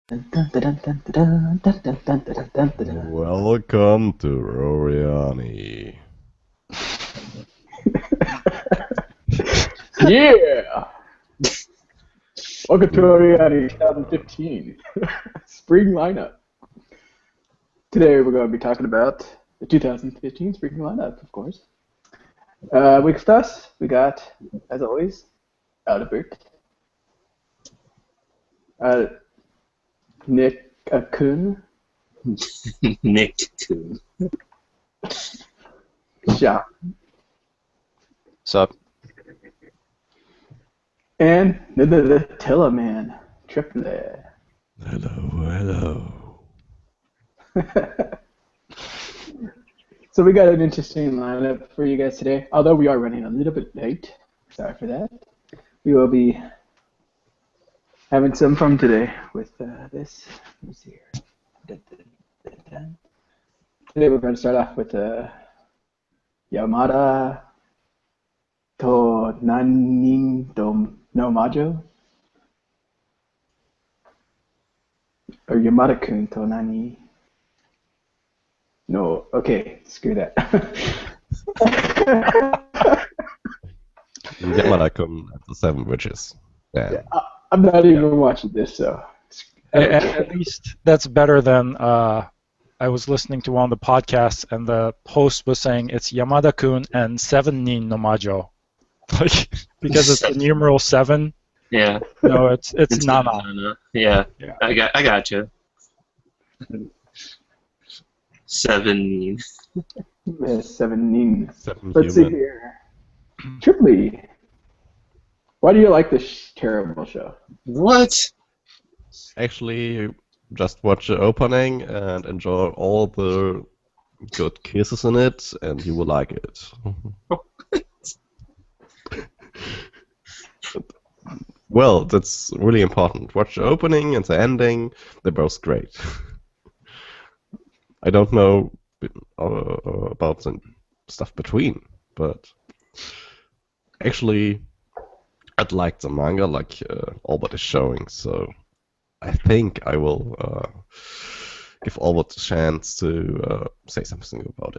Welcome to OreAni. Yeah! Welcome to OreAni 2015 spring lineup. Today we're going to be talking about the 2015 spring lineup, of course. With us, we got, as always, Albert, Nick Kun, Nick Coon. Sean, Sup? and the Tilla Man, Triple. Hello. So we got an interesting lineup for you guys today. Although we are running a little bit late, sorry for that. We will be having some fun today with this. Let me see here. Today we're going to start off with Yamada to Nanin do no Majo. Or Yamada-kun to Nani. No, okay, screw that. Yamada-kun at the Seven Witches. Yeah, I'm not even watching this, so. At least that's better than I was listening to one of the podcasts and the host was saying it's Yamada-kun and 7 nin no majo. Like, because it's the numeral 7. Yeah. No, it's Nana. Nana. Yeah. I got you. 7. Yeah, 7 nin. Seven Let's see human. here. Triply, why do you like this terrible show? What? Actually, just watch the opening and enjoy all the good kisses in it, and you will like it. Well, that's really important. Watch the opening and the ending, they're both great. I don't know about the stuff between, but actually, I'd like the manga like Albert is showing, so I think I will give Albert a chance to say something about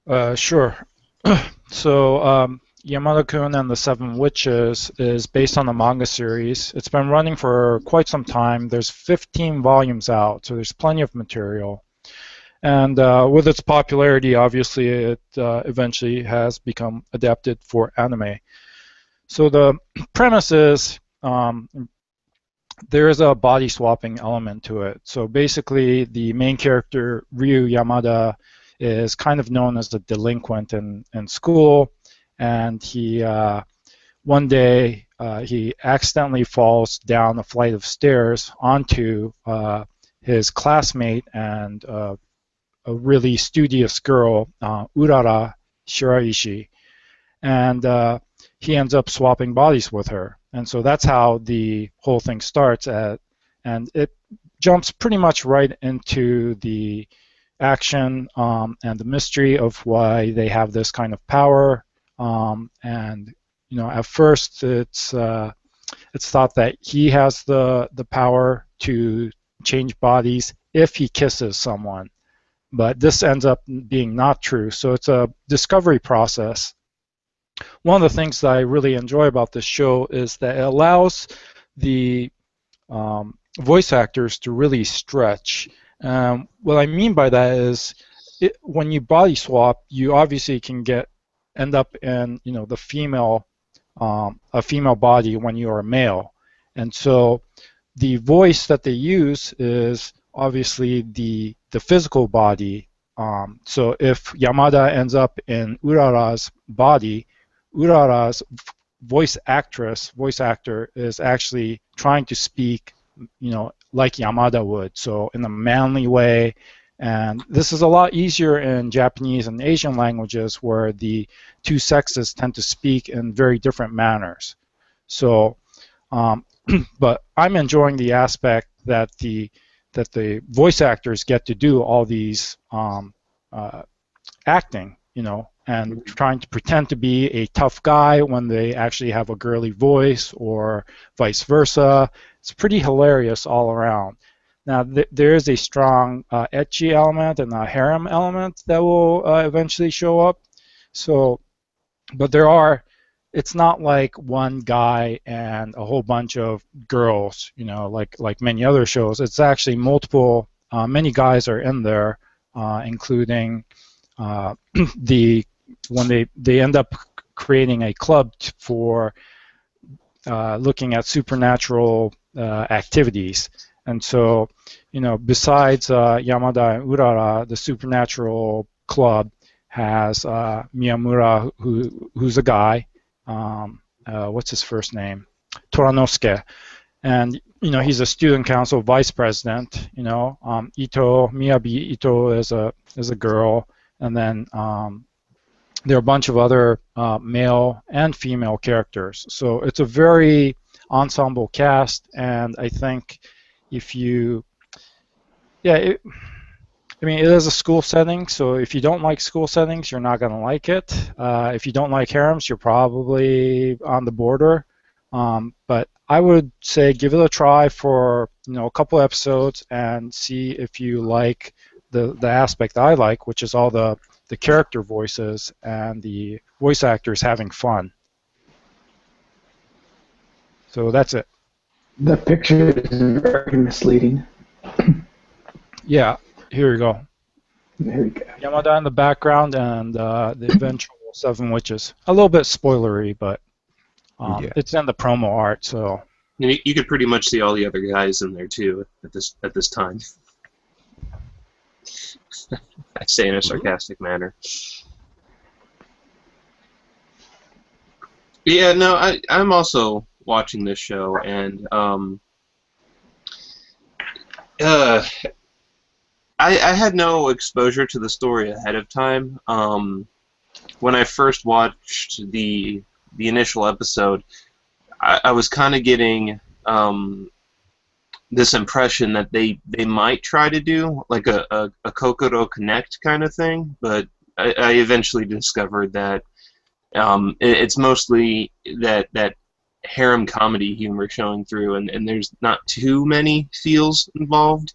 it. Sure. So, Yamada-kun and the 7 Witches is based on the manga series. It's been running for quite some time. There's 15 volumes out, so there's plenty of material. And with its popularity, obviously, it eventually has become adapted for anime. So the premise is there is a body swapping element to it. So basically, the main character, Ryu Yamada, is kind of known as a delinquent in school. And he one day he accidentally falls down a flight of stairs onto his classmate and a really studious girl, Urara Shiraishi, and he ends up swapping bodies with her. And so that's how the whole thing starts and it jumps pretty much right into the action and the mystery of why they have this kind of power. And at first it's thought that he has the power to change bodies if he kisses someone, but this ends up being not true. So it's a discovery process. One of the things that I really enjoy about this show is that it allows the voice actors to really stretch. What I mean by that is when you body swap, you obviously can end up in the female a female body when you are a male, and so the voice that they use is obviously the physical body. So if Yamada ends up in Urara's body, Urara's voice actor is actually trying to speak like Yamada would, so in a manly way. And this is a lot easier in Japanese and Asian languages where the two sexes tend to speak in very different manners. So, but I'm enjoying the aspect that the voice actors get to do all these acting, and trying to pretend to be a tough guy when they actually have a girly voice, or vice versa. It's pretty hilarious all around. Now, there is a strong ecchi element and a harem element that will eventually show up. So, but it's not like one guy and a whole bunch of girls, like many other shows. It's actually multiple, many guys are in there, including when they end up creating a club for looking at supernatural activities. And so, besides Yamada and Urara, the supernatural club has Miyamura, who's a guy. What's his first name? Toranosuke. And he's a student council vice president. Miyabi Ito is a girl, and then there are a bunch of other male and female characters. So it's a very ensemble cast, and I think it is a school setting, so if you don't like school settings, you're not going to like it. If you don't like harems, you're probably on the border. But I would say give it a try for a couple episodes and see if you like the aspect I like, which is all the character voices and the voice actors having fun. So that's it. The picture is very misleading. Yeah, here we go. There we go. Yamada in the background and the eventual Seven Witches. A little bit spoilery, but it's in the promo art, so. You could pretty much see all the other guys in there too at this time. I say in a sarcastic manner. Yeah, no, I'm also watching this show, and I had no exposure to the story ahead of time. When I first watched the initial episode, I was kind of getting this impression that they might try to do like a Kokoro Connect kind of thing, but I eventually discovered that it's mostly that harem comedy humor showing through, and there's not too many feels involved,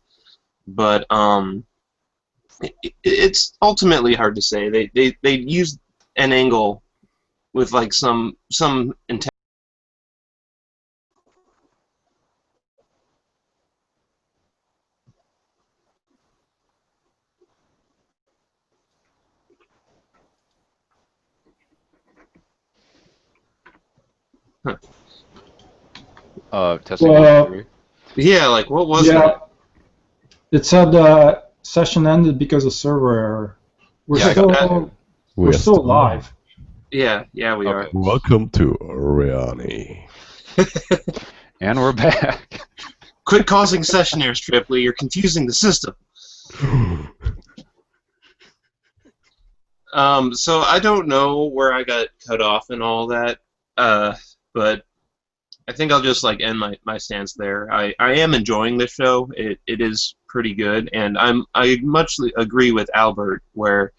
but it's ultimately hard to say. They used an angle with like some intent. Testing Well, 1, 2, 3. Yeah, like what was Yeah, it? it said session ended because of server error. We're Yeah, I got still that. we're still live. Yeah, we are. Okay. Welcome to OreAni. And we're back. Quit causing session errors, Tripley. You're confusing the system. So I don't know where I got cut off and all that, but I think I'll just like end my stance there. I am enjoying this show. It is pretty good, and I much agree with Albert where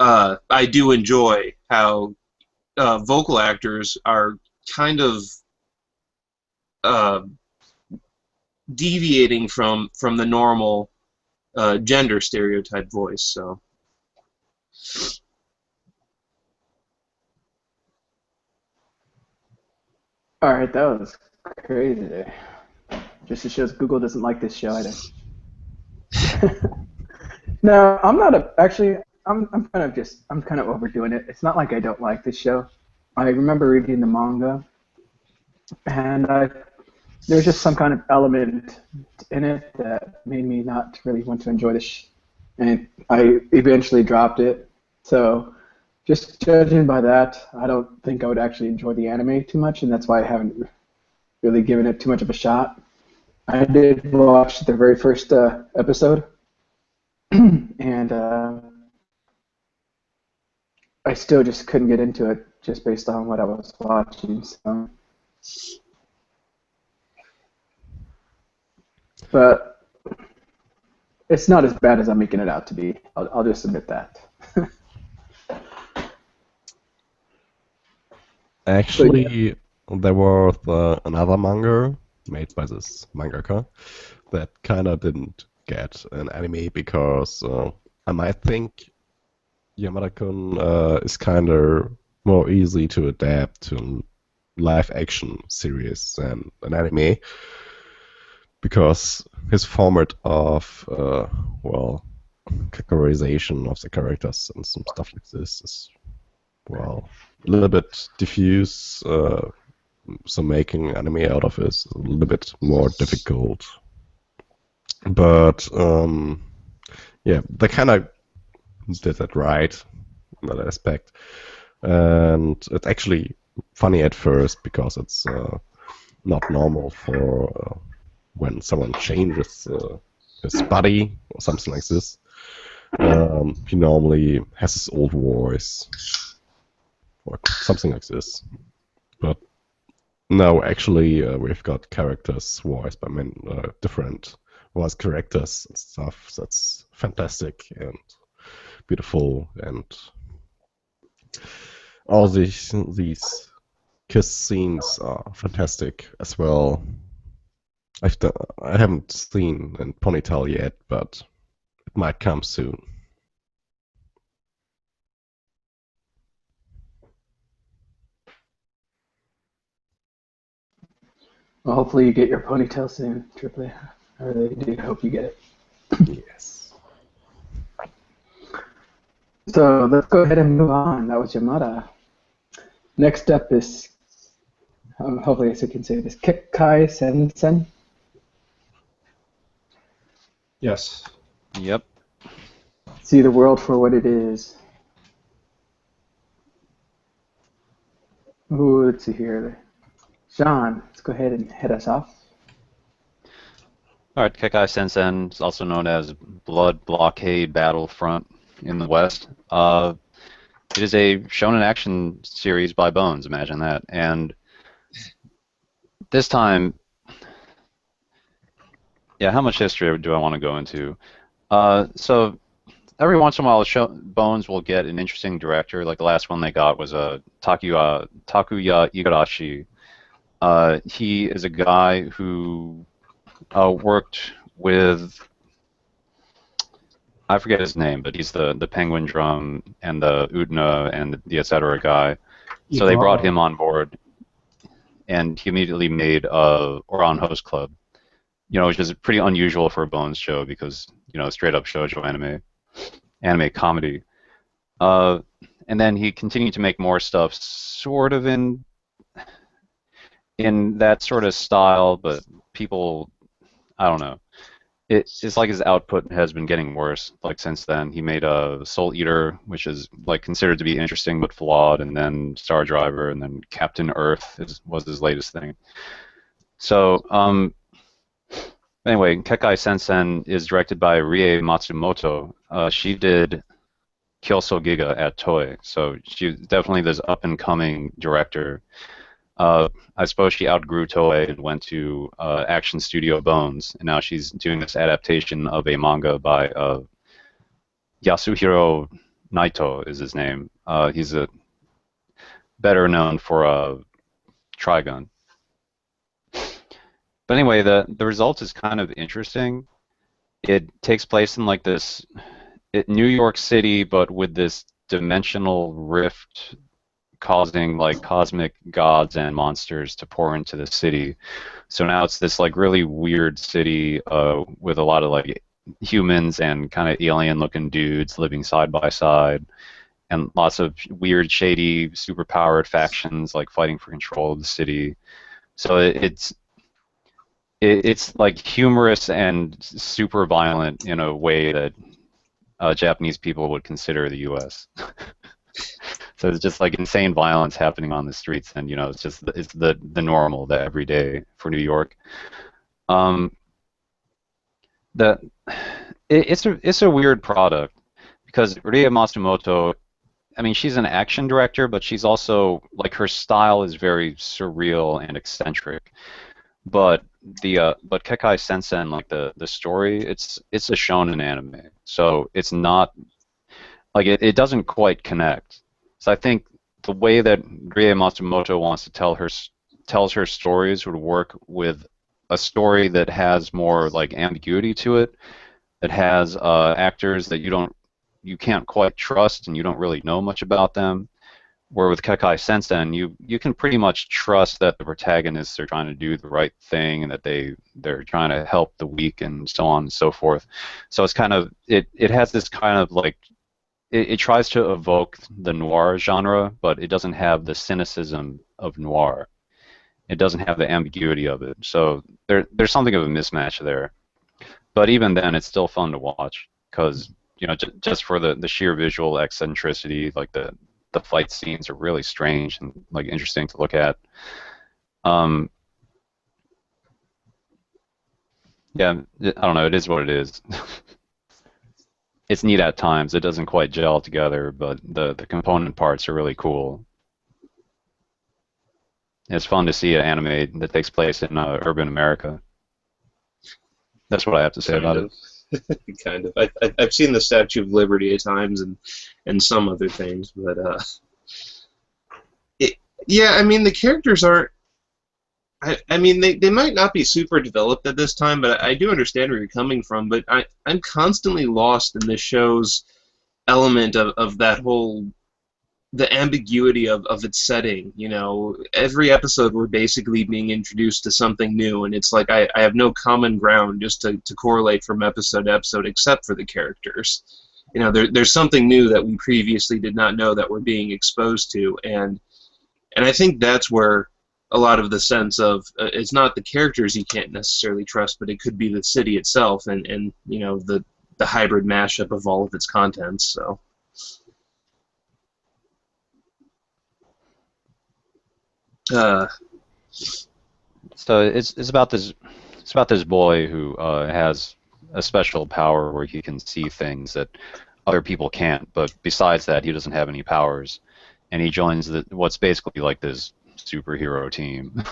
I do enjoy how vocal actors are kind of deviating from the normal gender stereotype voice. So. All right, that was crazy there. Just shows Google doesn't like this show either. No, I'm not actually. I'm kind of overdoing it. It's not like I don't like this show. I remember reading the manga, and there's just some kind of element in it that made me not really want to enjoy this, and I eventually dropped it. So, just judging by that, I don't think I would actually enjoy the anime too much, and that's why I haven't really given it too much of a shot. I did watch the very first episode, and I still just couldn't get into it just based on what I was watching. So. But It's not as bad as I'm making it out to be. I'll just admit that. Actually, there was another manga made by this mangaka that kind of didn't get an anime because I might think Yamada-kun is kind of more easy to adapt to a live action series than an anime because his format of well, characterization of the characters and some stuff like this is well a little bit diffuse. So making anime out of it is a little bit more difficult. But yeah, they kind of did that right in that aspect, and it's actually funny at first because it's not normal for when someone changes his body or something like this. He normally has his old voice or something like this, but no, actually, we've got characters voiced by different voice characters and stuff. That's fantastic and beautiful, and all these kiss scenes are fantastic as well. I haven't seen in Ponytail yet, but it might come soon. Well, hopefully you get your ponytail soon, Triple. I really do hope you get it. Yes. So let's go ahead and move on. That was Yamada. Next up is, hopefully I can say this, Kekkai Sensen. Yes. Yep. See the world for what it is. Ooh, let's see here. Sean, let's go ahead and head us off. All right, Kekkai Sensen is also known as Blood Blockade Battlefront in the West. It is a shonen action series by Bones, imagine that. And this time, yeah, how much history do I want to go into? So every once in a while, Bones will get an interesting director. Like the last one they got was Takuya Igarashi. He is a guy who worked with, I forget his name, but he's the Penguin Drum and the Utna and the etc. guy. So they brought him on board, and he immediately made Oran Host Club, which is pretty unusual for a Bones show because, straight up shoujo anime comedy. And then he continued to make more stuff sort of in that sort of style, but people, I don't know. It's like his output has been getting worse. Like since then, he made a Soul Eater, which is like considered to be interesting but flawed, and then Star Driver, and then Captain Earth was his latest thing. So anyway, Kekkai Sensen is directed by Rie Matsumoto. She did Kill So Giga at Toei, so she's definitely this up and coming director. I suppose she outgrew Toei and went to Action Studio Bones, and now she's doing this adaptation of a manga by Yasuhiro Naito is his name. He's better known for Trigun. But anyway, the result is kind of interesting. It takes place in like this New York City, but with this dimensional rift causing like cosmic gods and monsters to pour into the city. So now it's this like really weird city with a lot of like humans and kind of alien-looking dudes living side by side, and lots of weird, shady, superpowered factions like fighting for control of the city. So it's like humorous and super violent in a way that Japanese people would consider the U.S. So it's just like insane violence happening on the streets, and it's just the normal, the everyday for New York. It's a weird product because Rie Matsumoto, I mean, she's an action director, but she's also like her style is very surreal and eccentric. but but Kekai Sensen, like the story, it's a shonen anime, so it's not like it doesn't quite connect. So I think the way that Rie Matsumoto wants to tells her stories would work with a story that has more like ambiguity to it, that has actors that you can't quite trust and you don't really know much about them. Where with Kekai Sensen, you can pretty much trust that the protagonists are trying to do the right thing and that they're trying to help the weak and so on and so forth. So it's kind of it has this kind of like it tries to evoke the noir genre, but it doesn't have the cynicism of noir. It doesn't have the ambiguity of it. So there's something of a mismatch there. But even then, it's still fun to watch because just for the sheer visual eccentricity, like the fight scenes are really strange and like interesting to look at. Yeah, I don't know. It is what it is. It's neat at times. It doesn't quite gel together, but the component parts are really cool. It's fun to see an anime that takes place in urban America. That's what I have to say about it. Kind of. I've seen the Statue of Liberty at times and some other things, but yeah, I mean the characters aren't. I mean they might not be super developed at this time, but I do understand where you're coming from. But I'm constantly lost in this show's element of that whole the ambiguity of its setting. Every episode we're basically being introduced to something new, and it's like I have no common ground just to correlate from episode to episode except for the characters. There's something new that we previously did not know that we're being exposed to, and I think that's where a lot of the sense of it's not the characters you can't necessarily trust, but it could be the city itself and the hybrid mashup of all of its contents. So. So it's about this boy who has a special power where he can see things that other people can't. But besides that, he doesn't have any powers, and he joins what's basically like this superhero team,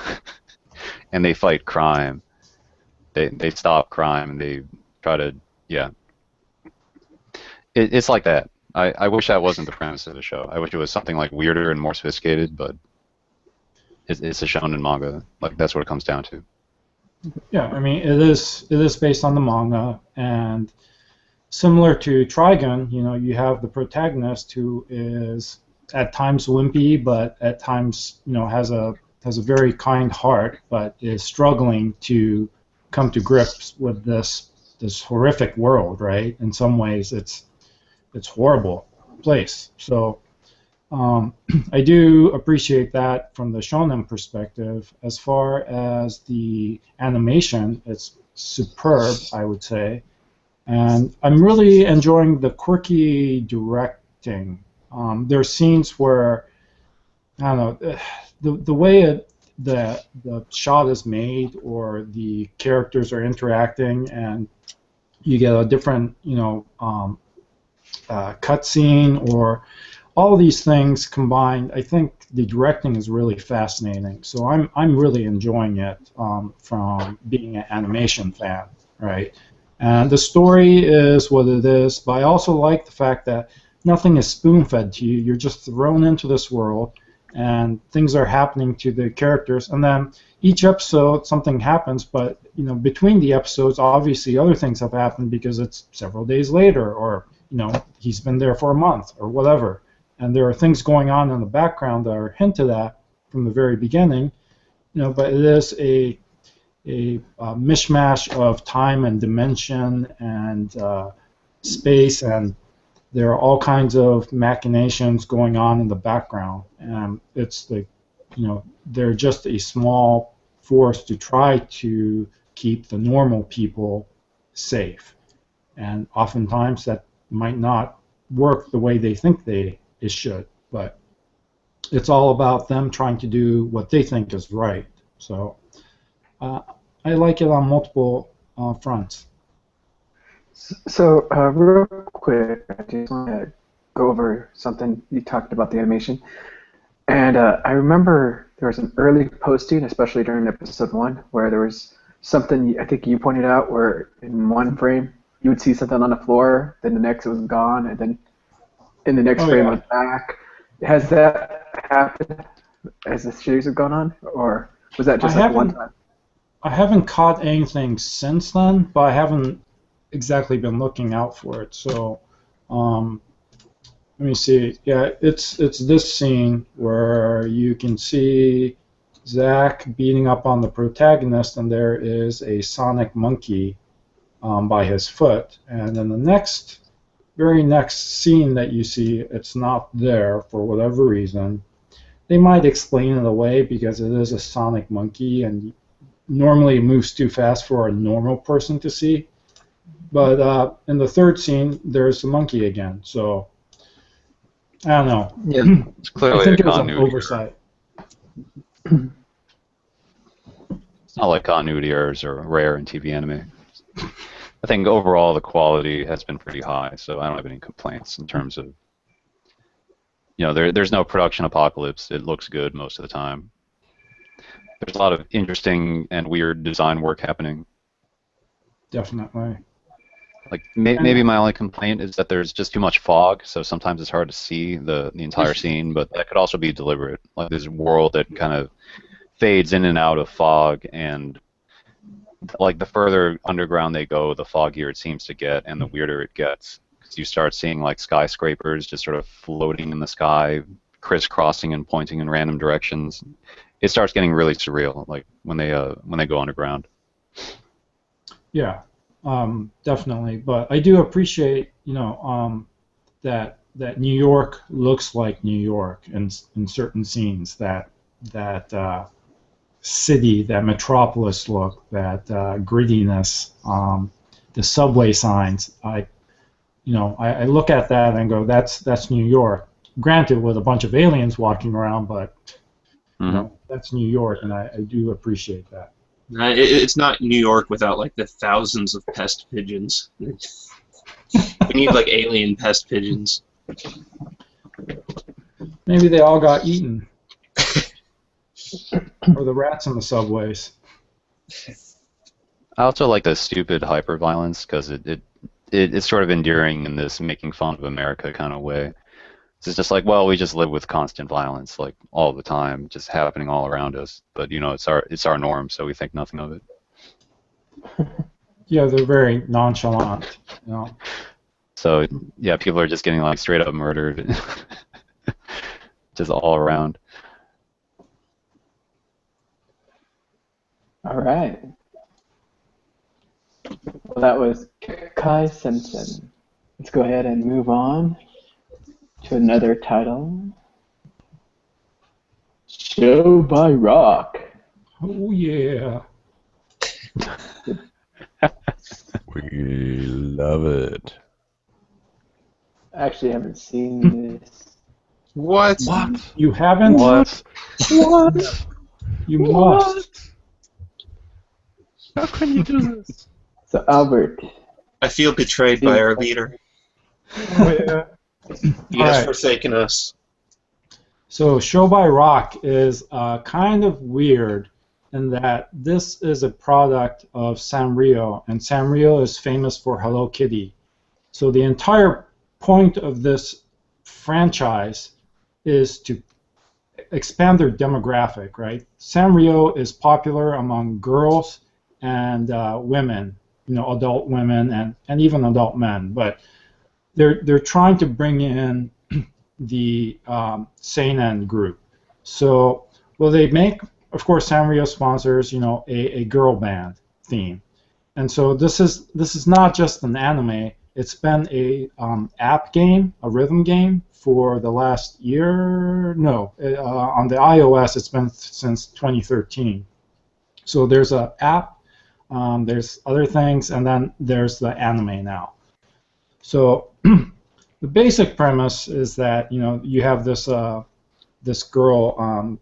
and they fight crime. They stop crime and they try to It's like that. I wish that wasn't the premise of the show. I wish it was something like weirder and more sophisticated, but. It's a shonen manga. Like that's what it comes down to. Yeah, I mean it is based on the manga, and similar to Trigun, you have the protagonist who is at times wimpy, but at times has a very kind heart, but is struggling to come to grips with this horrific world. Right? In some ways, it's horrible place. So. I do appreciate that from the shonen perspective. As far as the animation, it's superb, I would say, and I'm really enjoying the quirky directing. There are scenes where I don't know the way the shot is made or the characters are interacting, and you get a different cutscene or all these things combined. I think the directing is really fascinating. So I'm really enjoying it from being an animation fan, right? And the story is what it is, but I also like the fact that nothing is spoon-fed to you. You're just thrown into this world, and things are happening to the characters. And then each episode, something happens, but between the episodes, obviously other things have happened because it's several days later, or he's been there for a month or whatever. And there are things going on in the background that are hinted at from the very beginning, but it is a mishmash of time and dimension and space, and there are all kinds of machinations going on in the background. And it's like, they're just a small force to try to keep the normal people safe. And oftentimes that might not work the way they think it should, but it's all about them trying to do what they think is right. So I like it on multiple fronts. So real quick, I just want to go over something you talked about the animation, and I remember there was an early posting, especially during episode 1, where there was something I think you pointed out where in one frame you would see something on the floor, then the next it was gone, and then in the next frame it was back. Has that happened as the series have gone on, or was that just like one time? I haven't caught anything since then, but I haven't exactly been looking out for it. So, let me see. Yeah, it's this scene where you can see Zach beating up on the protagonist, and there is a sonic monkey by his foot. And then the very next scene that you see, it's not there for whatever reason. They might explain it away because it is a sonic monkey, and normally it moves too fast for a normal person to see. But in the third scene, there's the monkey again. So I don't know. Yeah, it's clearly I think a it was an continuity oversight. It's not like continuity errors are rare in TV anime. I think overall the quality has been pretty high, so I don't have any complaints in terms of, there's no production apocalypse. It looks good most of the time. There's a lot of interesting and weird design work happening. Definitely. Like maybe my only complaint is that there's just too much fog, so sometimes it's hard to see the entire scene, but that could also be deliberate. Like there's a world that kind of fades in and out of fog, and like the further underground they go, the foggier it seems to get, and the weirder it gets. Because you start seeing like skyscrapers just sort of floating in the sky, crisscrossing and pointing in random directions. It starts getting really surreal, like when they go underground. Yeah. Definitely, but I do appreciate, that New York looks like New York in certain scenes. That city, that metropolis look, that grittiness, the subway signs. I look at that and go, that's New York. Granted, with a bunch of aliens walking around, but that's New York, and I do appreciate that. It's not New York without like the thousands of pest pigeons. We need like alien pest pigeons. Maybe they all got eaten. Or the rats in the subways. I also like the stupid hyper-violence because it's sort of endearing in this making fun of America kind of way. It's just like, well, we just live with constant violence like all the time, just happening all around us. But it's our norm, so we think nothing of it. Yeah, they're very nonchalant. So yeah, people are just getting like straight up murdered, just all around. All right. Well, that was Kai Simpson. Let's go ahead and move on to another title. Show by Rock. Oh yeah. We love it. I actually haven't seen this. What? What? You haven't? What? What? You must. How can you do this? So Albert. I feel betrayed by our leader. Oh, yeah. He has Alright. forsaken us. So Show by Rock is kind of weird in that this is a product of Sanrio, and Sanrio is famous for Hello Kitty. So the entire point of this franchise is to expand their demographic, right? Sanrio is popular among girls and women, adult women and even adult men, but they're trying to bring in the seinen group. So, well, they make, of course, Sanrio sponsors, a girl band theme, and so this is not just an anime. It's been a app game, a rhythm game for the last year. No, on the iOS, it's been since 2013. So there's an app, there's other things, and then there's the anime now. So the basic premise is that you have this this girl,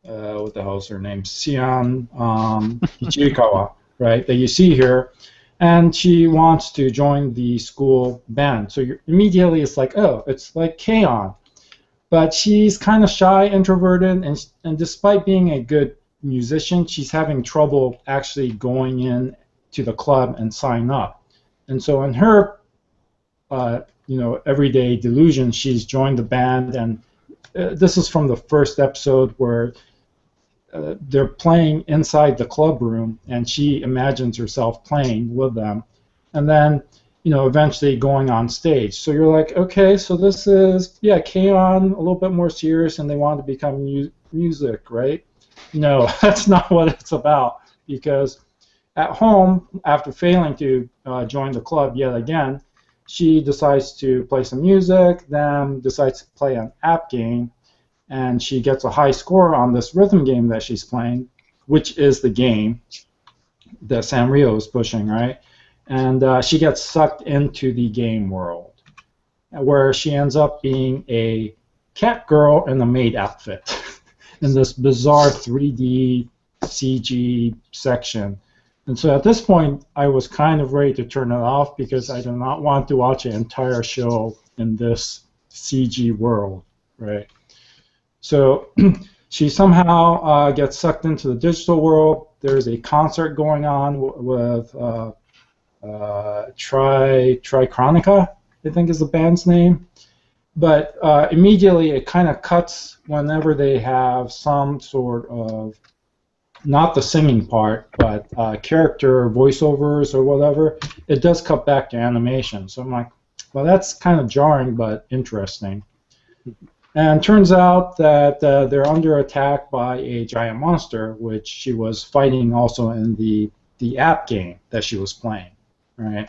what the hell is her name? Sian Ichikawa, right? That you see here, and she wants to join the school band. So immediately it's like, oh, it's like K-On! But she's kind of shy, introverted, and despite being a good musician, she's having trouble actually going in to the club and sign up. And so in her, everyday delusion, she's joined the band, and this is from the first episode where they're playing inside the club room, and she imagines herself playing with them, and then eventually going on stage. So you're like, okay, so this is K-On! A little bit more serious, and they want to become music, right? No, that's not what it's about, because at home, after failing to join the club yet again, she decides to play some music, then decides to play an app game, and she gets a high score on this rhythm game that she's playing, which is the game that Sanrio is pushing, right? And she gets sucked into the game world, where she ends up being a cat girl in a maid outfit in this bizarre 3D CG section. And so at this point, I was kind of ready to turn it off because I do not want to watch an entire show in this CG world, right? So she somehow gets sucked into the digital world. There's a concert going on with Tricronica, I think is the band's name. But immediately it kind of cuts whenever they have some sort of, not the singing part, but character voiceovers or whatever. It does cut back to animation. So I'm like, well, that's kind of jarring but interesting. And turns out that they're under attack by a giant monster, which she was fighting also in the app game that she was playing, right?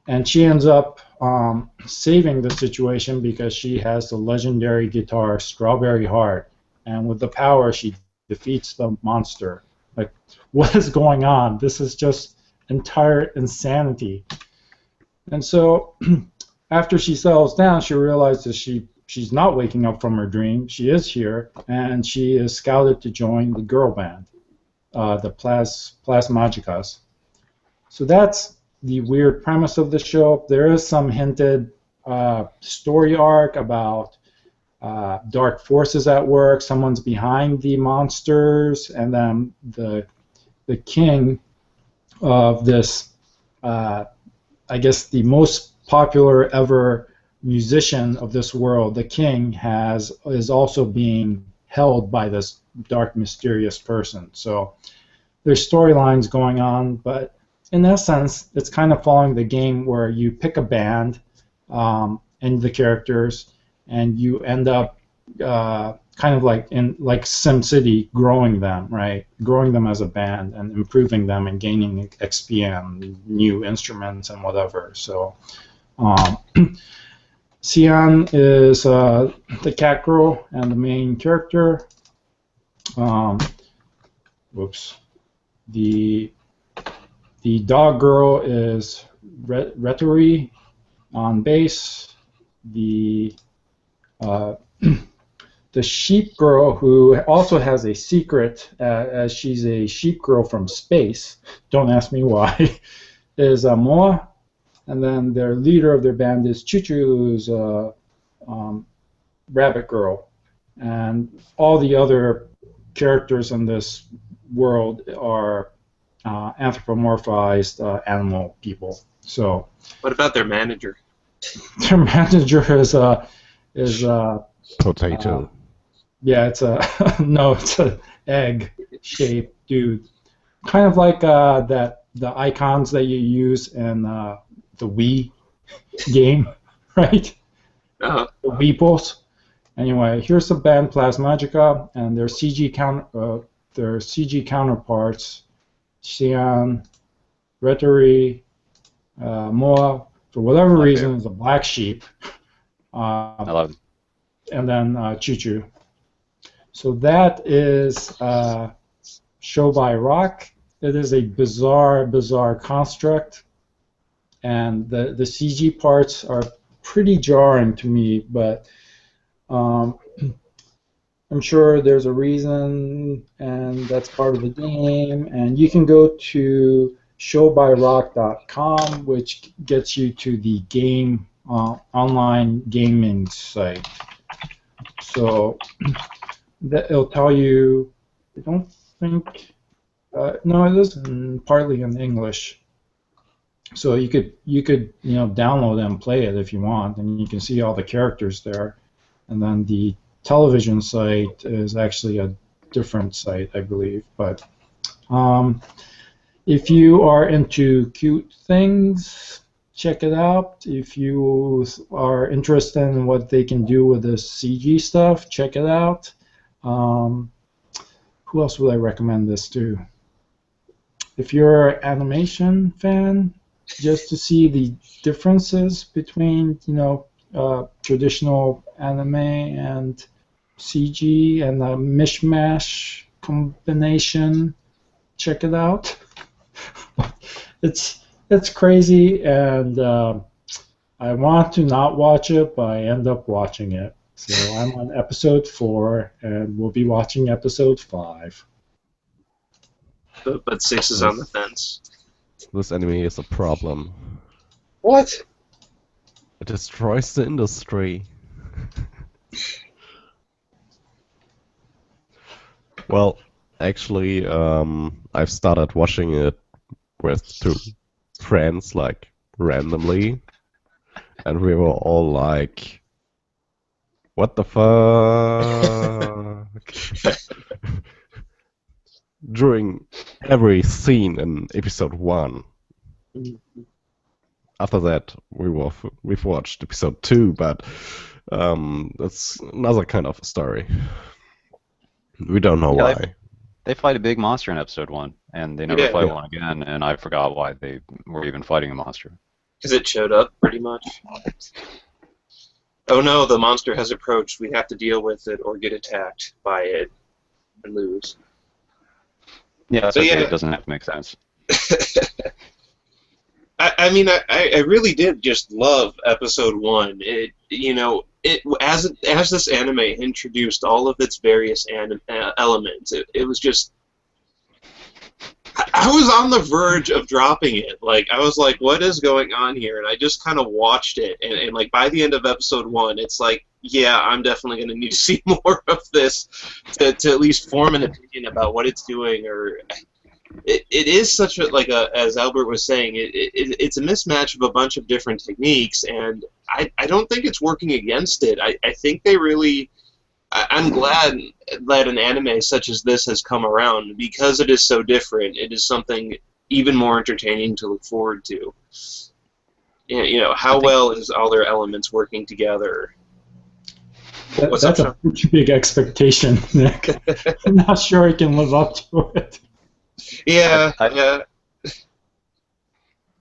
And she ends up saving the situation because she has the legendary guitar Strawberry Heart, and with the power she defeats the monster. Like, what is going on? This is just entire insanity. And so after she settles down, she realizes she's not waking up from her dream. She is here, and she is scouted to join the girl band, the Plasmagicas. So that's the weird premise of the show. There is some hinted story arc about dark forces at work. Someone's behind the monsters, and then the king of this, I guess, the most popular ever musician of this world, the king, is also being held by this dark, mysterious person. So there's storylines going on, but in essence, it's kind of following the game where you pick a band and the characters, and you end up kind of like in SimCity, growing them, right? Growing them as a band and improving them and gaining XP and new instruments and whatever. So Xian is the cat girl and the main character. The dog girl is Retori on bass. The sheep girl, who also has a secret, as she's a sheep girl from space, don't ask me why, is Moa. And then their leader of their band is Chuchu, who's a rabbit girl. And all the other characters in this world are anthropomorphized animal people. So what about their manager? Their manager is Potato. Yeah, it's it's an egg-shaped dude, kind of like the icons that you use in the Wii game, right? Uh-huh. The Weeples. Anyway, here's the band Plasmagica and their CG counterparts, Xian, Retori, Moa. For whatever reason, is a black sheep. I love it. And then Chuchu. So that is Show by Rock. It is a bizarre construct, and the CG parts are pretty jarring to me, but I'm sure there's a reason, and that's part of the game. And you can go to showbyrock.com, which gets you to the game online gaming site. So that it'll tell you. I don't think. No, it is partly in English. So you could download it and play it if you want, and you can see all the characters there. And then the television site is actually a different site, I believe. But if you are into cute things, check it out. If you are interested in what they can do with the CG stuff, check it out. Who else would I recommend this to? If you're an animation fan, just to see the differences between traditional anime and CG and the mishmash combination, check it out. It's crazy, and I want to not watch it, but I end up watching it. So I'm on episode 4, and we'll be watching episode 5. But 6 is on the fence. This anime is a problem. What? It destroys the industry. Well, actually, I've started watching it with 2 friends, like, randomly, and we were all like, what the fuck? During every scene in episode 1. After that, we've watched episode 2, but that's another kind of story. We don't know why. They fight a big monster in episode 1, and they never fight one again, and I forgot why they were even fighting a monster. Because it showed up, pretty much. Oh no, the monster has approached. We have to deal with it or get attacked by it and lose. Yeah, that's okay. It doesn't have to make sense. I mean, I really did just love episode 1. As this anime introduced all of its various elements, it was just. I was on the verge of dropping it. Like, I was like, what is going on here? And I just kind of watched it. And like, by the end of episode 1, it's like, yeah, I'm definitely going to need to see more of this to at least form an opinion about what it's doing. Or it is such a, as Albert was saying, it's a mismatch of a bunch of different techniques. And I don't think it's working against it. I think they really... I'm glad that an anime such as this has come around because it is so different. It is something even more entertaining to look forward to. How well is all their elements working together? That's a pretty big expectation, Nick. I'm not sure I can live up to it. Yeah, I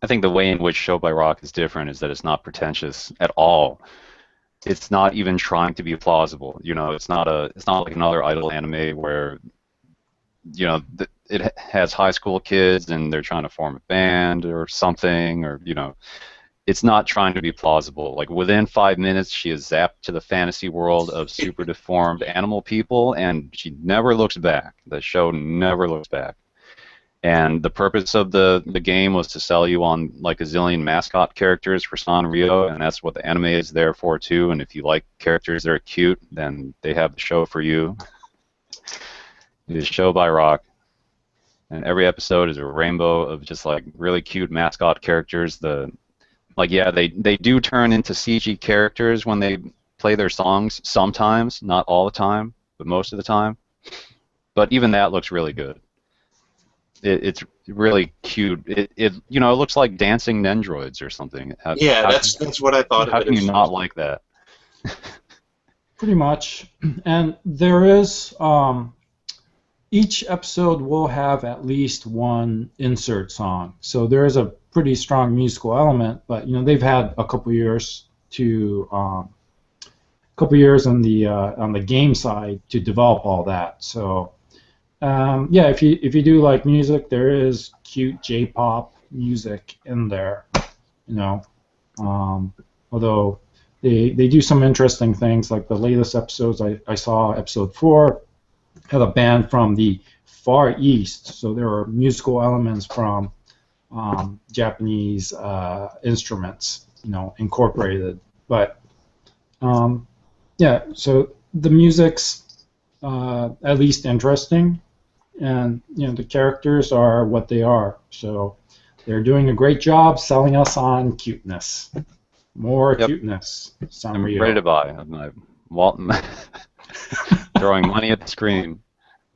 think the way in which Show by Rock is different is that it's not pretentious at all. It's not even trying to be plausible. It's not like another idol anime where, it has high school kids and they're trying to form a band or something, or it's not trying to be plausible. Like within 5 minutes, she is zapped to the fantasy world of super deformed animal people, and she never looks back. The show never looks back. And the purpose of the game was to sell you on like a zillion mascot characters for Sanrio, and that's what the anime is there for too. And if you like characters that are cute, then they have the show for you. It is Show by Rock, and every episode is a rainbow of just like really cute mascot characters. They do turn into CG characters when they play their songs sometimes, not all the time, but most of the time. But even that looks really good. It's really cute. It looks like dancing Nendroids or something. That's what I thought. How can you not like that? Pretty much. And there is each episode will have at least one insert song. So there is a pretty strong musical element. But they've had a couple years on the game side to develop all that. So. If you do like music, there is cute J-pop music in there, although they do some interesting things, like the latest episodes I saw, episode 4, had a band from the Far East, so there are musical elements from Japanese instruments, incorporated. But so the music's at least interesting, and the characters are what they are. So they're doing a great job selling us on cuteness. More Yep. cuteness. I'm ready to buy. Walton throwing money at the screen.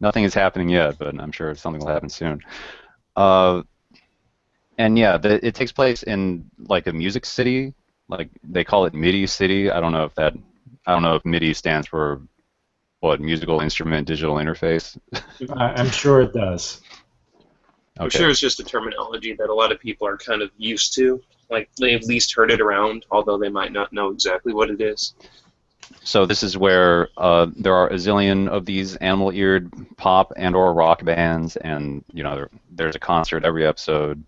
Nothing is happening yet, but I'm sure something will happen soon. And yeah, it takes place in like a music city. Like they call it MIDI city. I don't know if MIDI stands for what, musical instrument digital interface. I'm sure it does. I'm Okay. sure it's just a terminology that a lot of people are kind of used to. Like they've at least heard it around, although they might not know exactly what it is. So this is where there are a zillion of these animal-eared pop and/or rock bands, and there's a concert every episode.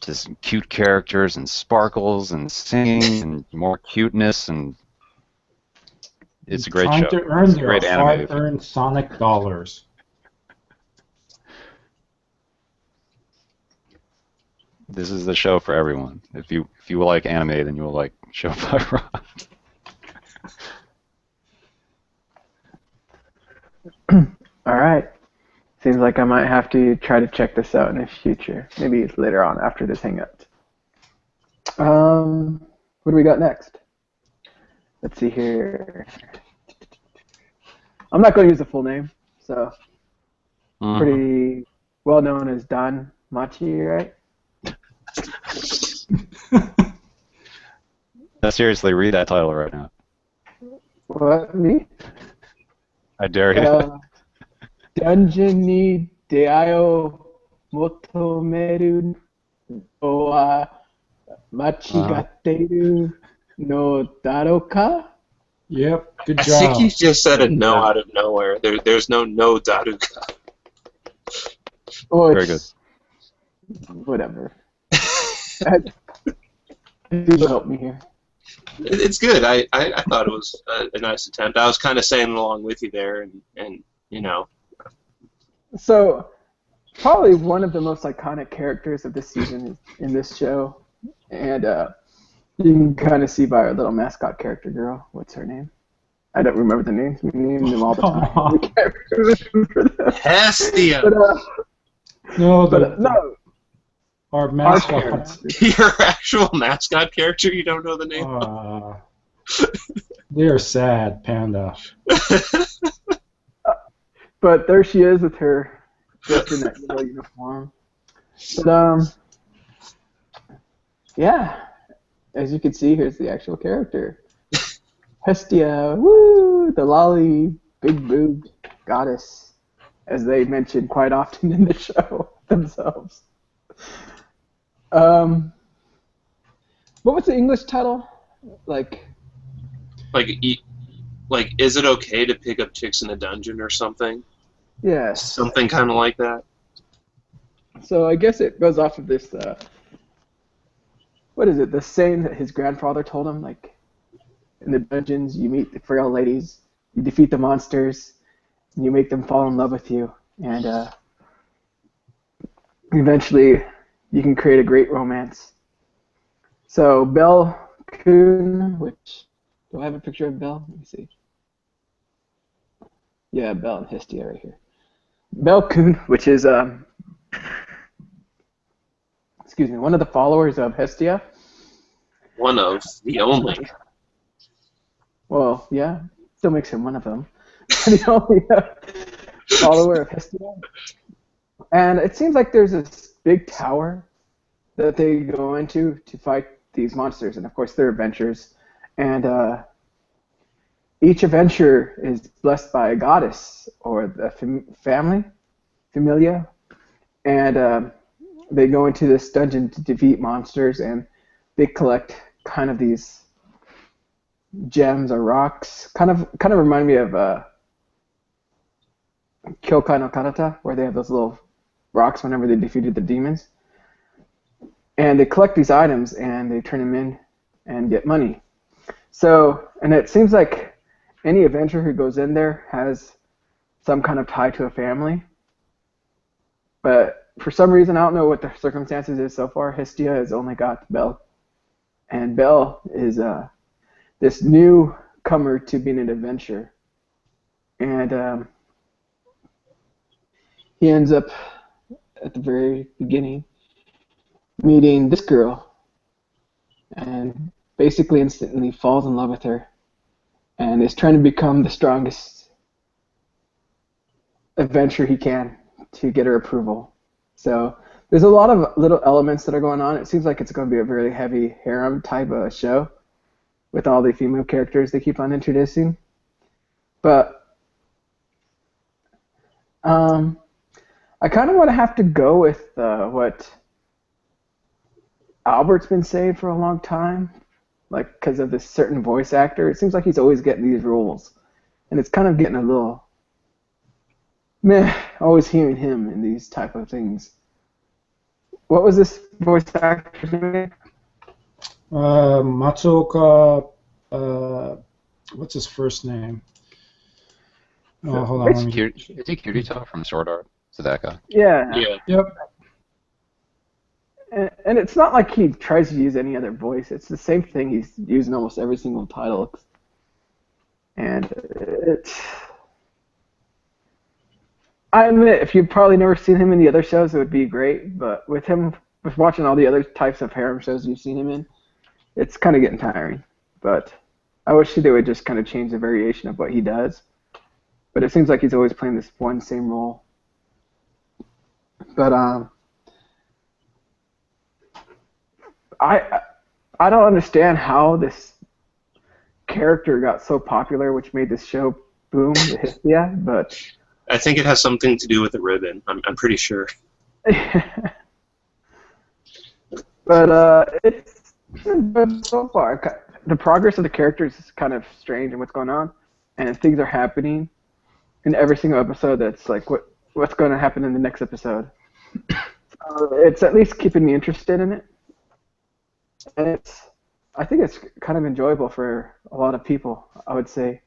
Just cute characters and sparkles and singing and more cuteness, and it's a great Trying show. to earn It's a their great anime. hard-earned Sonic dollars. This is the show for everyone. If you like anime, then you will like Show by Rock. All right. Seems like I might have to try to check this out in the future. Maybe it's later on after this hangout. What do we got next? Let's see here. I'm not going to use the full name, so pretty well known as Don Machi, right? Seriously, read that title right now. What, me? I dare you. Dungeon ni Deayo Motomeru wa Machigateru no Daroka? Yep, good I job. think you just said a no out of nowhere. There's no Daruka. Oh, Very good. Whatever. You help me here. It's good. I thought it was a nice attempt. I was kind of saying along with you there, and So, probably one of the most iconic characters of this season is in this show, and you can kind of see by our little mascot character girl. What's her name? I don't remember the names. We name them all the time. We can't remember them. Hestia. But, no, Our mascot. Your actual mascot character, you don't know the name? They're sad, Panda. But there she is with her dressed in that yellow uniform. But yeah, as you can see, here's the actual character, Hestia. Woo, the lolly, big boobed goddess, as they mention quite often in the show themselves. What was the English title? Like, is it okay to pick up chicks in a dungeon or something? yes. Something kind of like that. So I guess it goes off of this. What is it? The saying that his grandfather told him, like, in the dungeons, you meet the frail ladies, you defeat the monsters, and you make them fall in love with you, and eventually you can create a great romance. So Belle Kuhn, which, do I have a picture of Belle? Let me see. Yeah, Belle and Hestia right here. Belle Kuhn, which is one of the followers of Hestia. One of the only. Well, yeah, still makes him one of them. The only follower of Hestia. And it seems like there's this big tower that they go into to fight these monsters, and of course they're adventures. And each adventure is blessed by a goddess or the familia, and they go into this dungeon to defeat monsters, and they collect kind of these gems or rocks. Kind of remind me of Kyokai no Kanata, where they have those little rocks whenever they defeated the demons. And they collect these items and they turn them in and get money. So, and it seems like any adventurer who goes in there has some kind of tie to a family. But for some reason, I don't know what the circumstances is so far, Hestia has only got Belle. And Belle is this new comer to being an adventurer. And he ends up, at the very beginning, meeting this girl and basically instantly falls in love with her and is trying to become the strongest adventurer he can to get her approval. So there's a lot of little elements that are going on. It seems like it's going to be a very heavy harem type of show with all the female characters they keep on introducing. But I kind of want to have to go with what Albert's been saying for a long time, like because of this certain voice actor. It seems like he's always getting these roles, and it's kind of getting a little meh, always hearing him in these type of things. What was this voice actor's name? Matsuoka, what's his first name? Oh, hold on. Is he Kirito from Sword Art? Is it that guy? Yeah. Yep. And it's not like he tries to use any other voice. It's the same thing he's used in almost every single title. And it's... I admit, if you've probably never seen him in the other shows, it would be great. But with watching all the other types of harem shows you've seen him in, it's kind of getting tiring. But I wish they would just kind of change the variation of what he does. But it seems like he's always playing this one same role. But I don't understand how this character got so popular, which made this show boom, the Hestia, but I think it has something to do with the ribbon. I'm pretty sure. but it's been good so far. The progress of the characters is kind of strange and what's going on, and things are happening in every single episode. That's like what's going to happen in the next episode. It's at least keeping me interested in it. And I think it's kind of enjoyable for a lot of people, I would say,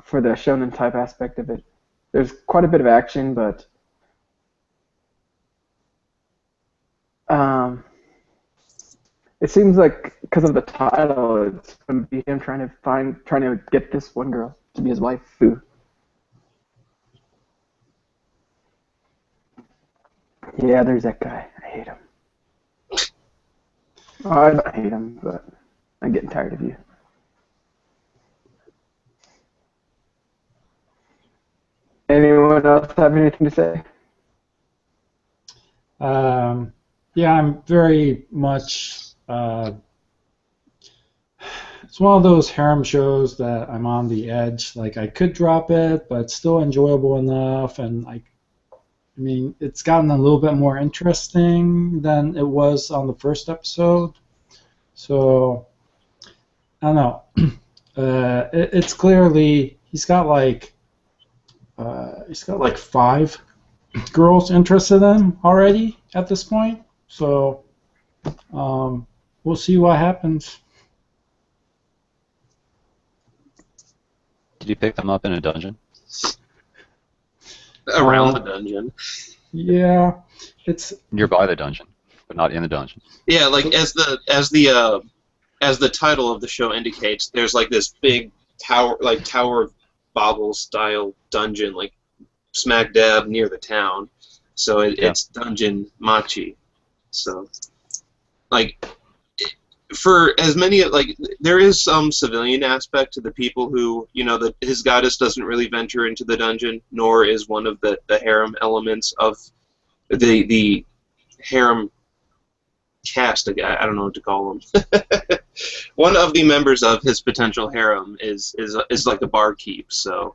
for the shonen type aspect of it. There's quite a bit of action, but it seems like because of the title, it's going to be him trying to get this one girl to be his wife. Yeah, there's that guy. I hate him. Oh, I don't hate him, but I'm getting tired of you. Anyone else have anything to say? Yeah, I'm very much. It's one of those harem shows that I'm on the edge. Like I could drop it, but it's still enjoyable enough, and I mean, it's gotten a little bit more interesting than it was on the first episode. So I don't know. It's clearly he's got like 5 girls interested in him already at this point. So we'll see what happens. Did you pick them up in a dungeon? Around the dungeon. Yeah, it's Nearby the dungeon, but not in the dungeon. Yeah, like as the title of the show indicates, there's like this big Tower of Babel style dungeon, like smack dab near the town. So it's Dungeon Machi. So, like, for as many, like, there is some civilian aspect to the people who, his goddess doesn't really venture into the dungeon, nor is one of the harem elements of the harem cast. I don't know what to call them. One of the members of his potential harem is like a barkeep, so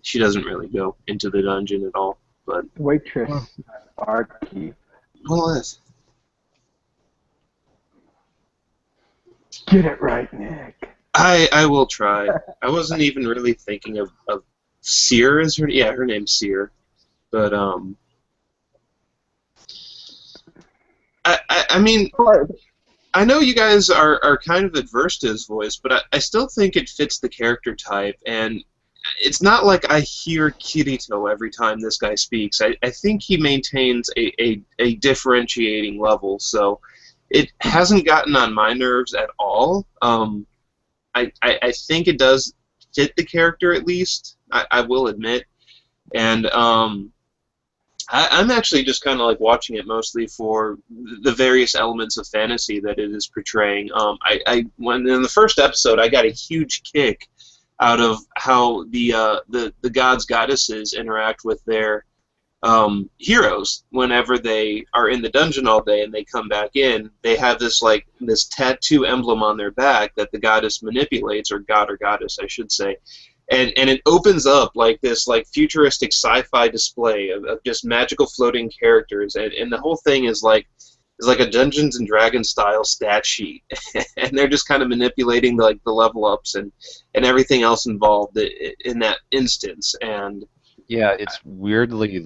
she doesn't really go into the dungeon at all. But waitress, barkeep. Well, yes. Get it right, Nick. I will try. I wasn't even really thinking of Seer as her. Yeah, her name's Seer. But I mean, I know you guys are kind of adverse to his voice, but I still think it fits the character type, and it's not like I hear Kirito every time this guy speaks. I think he maintains a differentiating level, so it hasn't gotten on my nerves at all. I think it does fit the character at least. I will admit, and I'm actually just kind of like watching it mostly for the various elements of fantasy that it is portraying. When in the first episode, I got a huge kick out of how the gods goddesses interact with their heroes whenever they are in the dungeon all day and they come back in. They have this tattoo emblem on their back that the goddess manipulates, or god or goddess, I should say. And it opens up like this like futuristic sci-fi display of just magical floating characters, and the whole thing is like a Dungeons and Dragons style stat sheet, and they're just kind of manipulating the level ups and everything else involved in that instance. And Yeah, it's weirdly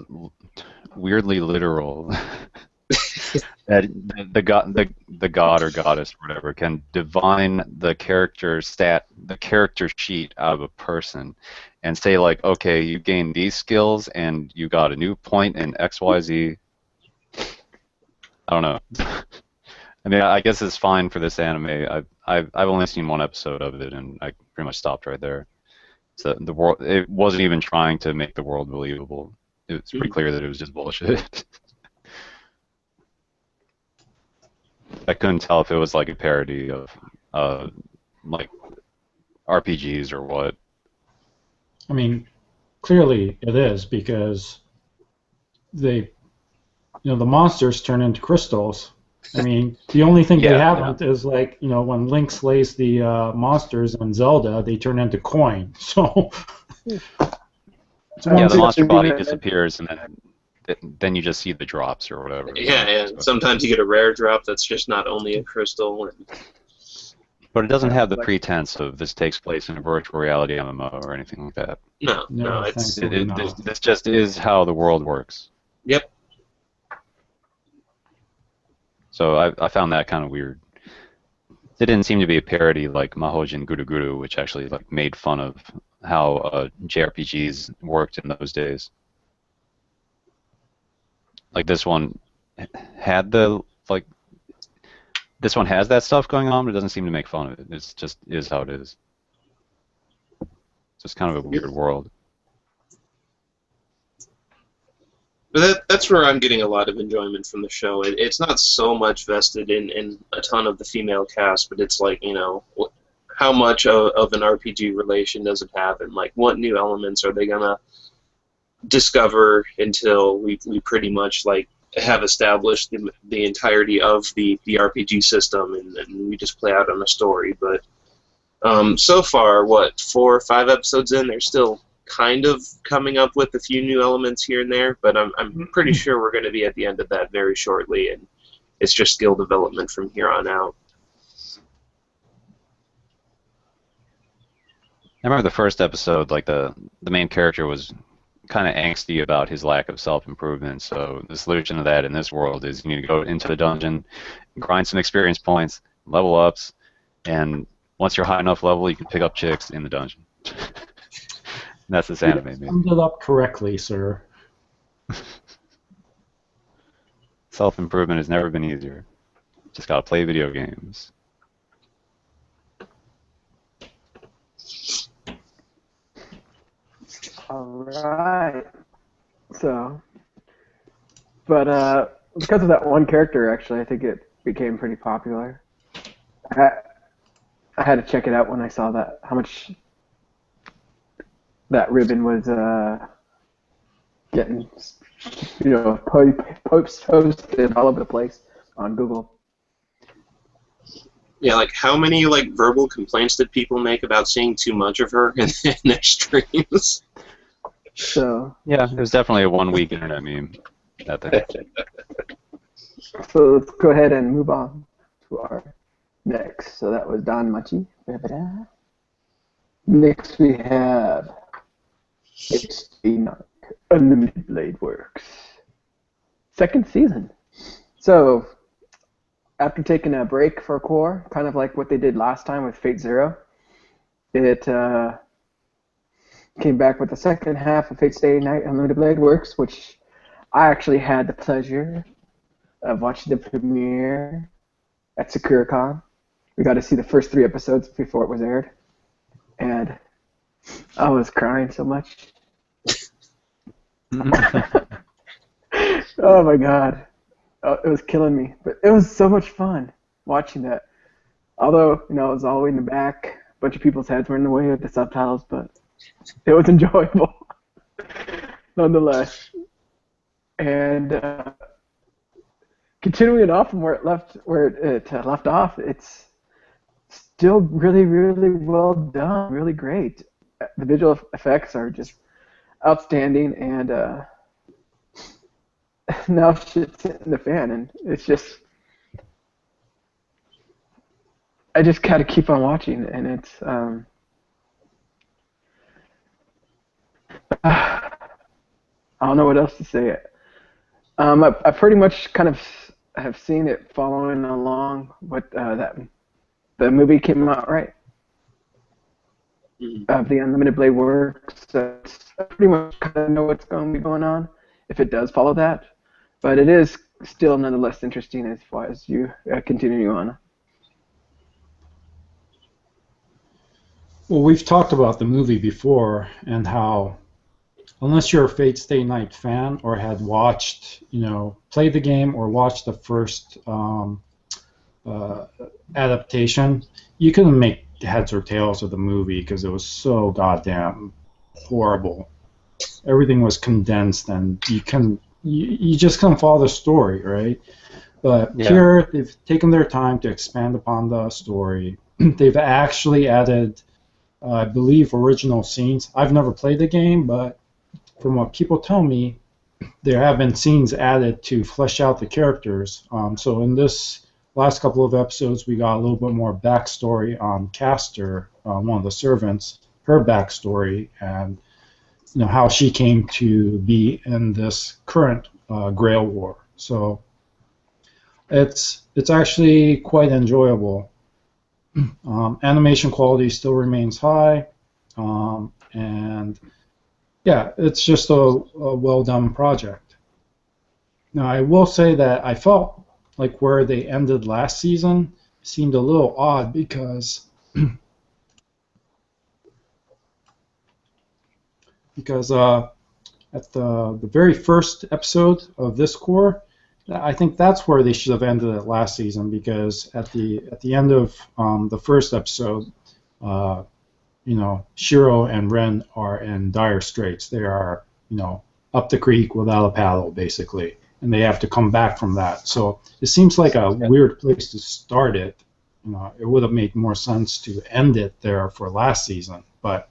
literal. That the god or goddess or whatever can divine the character sheet out of a person, and say like, okay, you gained these skills and you got a new point in XYZ. I don't know. I mean, I guess it's fine for this anime. I've only seen one episode of it, and I pretty much stopped right there. So the world, it wasn't even trying to make the world believable. It was pretty clear that it was just bullshit. I couldn't tell if it was like a parody of like RPGs or what. I mean, clearly it is, because the monsters turn into crystals. I mean, the only thing they haven't is like, when Link slays the monsters in Zelda, they turn into coin. So yeah, the monster body disappears, and then you just see the drops or whatever. Yeah. Sometimes you get a rare drop that's just not only a crystal. But it doesn't have the pretense of this takes place in a virtual reality MMO or anything like that. No, this just is how the world works. Yep. So I found that kind of weird. It didn't seem to be a parody like Mahojin Guru Guru, which actually like made fun of how JRPGs worked in those days. Like this one had this one has that stuff going on, but it doesn't seem to make fun of it. It just is how it is. It's just kind of a weird world. But that's where I'm getting a lot of enjoyment from the show. It's not so much vested in a ton of the female cast, but it's like, how much of an RPG relation does it have, and like what new elements are they gonna discover until we pretty much like have established the entirety of the RPG system, and we just play out on a story. But so far, 4 or 5 episodes in, they're still kind of coming up with a few new elements here and there, but I'm pretty sure we're going to be at the end of that very shortly, and it's just skill development from here on out. I remember the first episode, like the main character was kind of angsty about his lack of self-improvement, so the solution to that in this world is you need to go into the dungeon, grind some experience points, level ups, and once you're high enough level, you can pick up chicks in the dungeon. That's this anime, man. Summed it up correctly, sir. Self-improvement has never been easier. Just gotta play video games. Alright. So, but because of that one character, actually, I think it became pretty popular. I had to check it out when I saw that, how much that ribbon was getting, posted all over the place on Google. Yeah, like how many like verbal complaints did people make about seeing too much of her in their streams? So yeah, it was definitely a one-week internet meme. That thing. So let's go ahead and move on to our next. So that was Don Machi. Next we have HD Unlimited Blade Works. 2nd season. So after taking a break for core, kind of like what they did last time with Fate Zero, it came back with the second half of Fate Stay Night Unlimited Blade Works, which I actually had the pleasure of watching the premiere at SakuraCon. We got to see the first 3 episodes before it was aired. and I was crying so much. Oh my god, it was killing me. But it was so much fun watching that. Although it was all the way in the back, a bunch of people's heads were in the way of the subtitles, but it was enjoyable nonetheless. And continuing off from where it left off, it's still really, really well done, really great. The visual effects are just outstanding, and now shit's hitting the fan, and it's just, I just gotta keep on watching, and it's I don't know what else to say. I pretty much kind of have seen it following along with the movie came out, right? The Unlimited Blade works. I pretty much kind of know what's going to be going on if it does follow that, but it is still nonetheless interesting as far as you continue on. Well, we've talked about the movie before and how, unless you're a Fate Stay Night fan or had watched, played the game or watched the first adaptation, you couldn't make heads or tails of the movie because it was so goddamn horrible. Everything was condensed, and you just couldn't follow the story, right? But here they've taken their time to expand upon the story. They've actually added, I believe, original scenes. I've never played the game, but from what people tell me, there have been scenes added to flesh out the characters. So in this last couple of episodes, we got a little bit more backstory on Castor, one of the servants, her backstory, and how she came to be in this current Grail War. So it's actually quite enjoyable. Animation quality still remains high, and yeah, it's just a well-done project. Now, I will say that I felt like where they ended last season seemed a little odd because at the very first episode of this core, I think that's where they should have ended it last season, because at the end of the first episode, Shiro and Ren are in dire straits. They are, up the creek without a paddle, basically, and they have to come back from that. So it seems like a weird place to start it. It would have made more sense to end it there for last season, but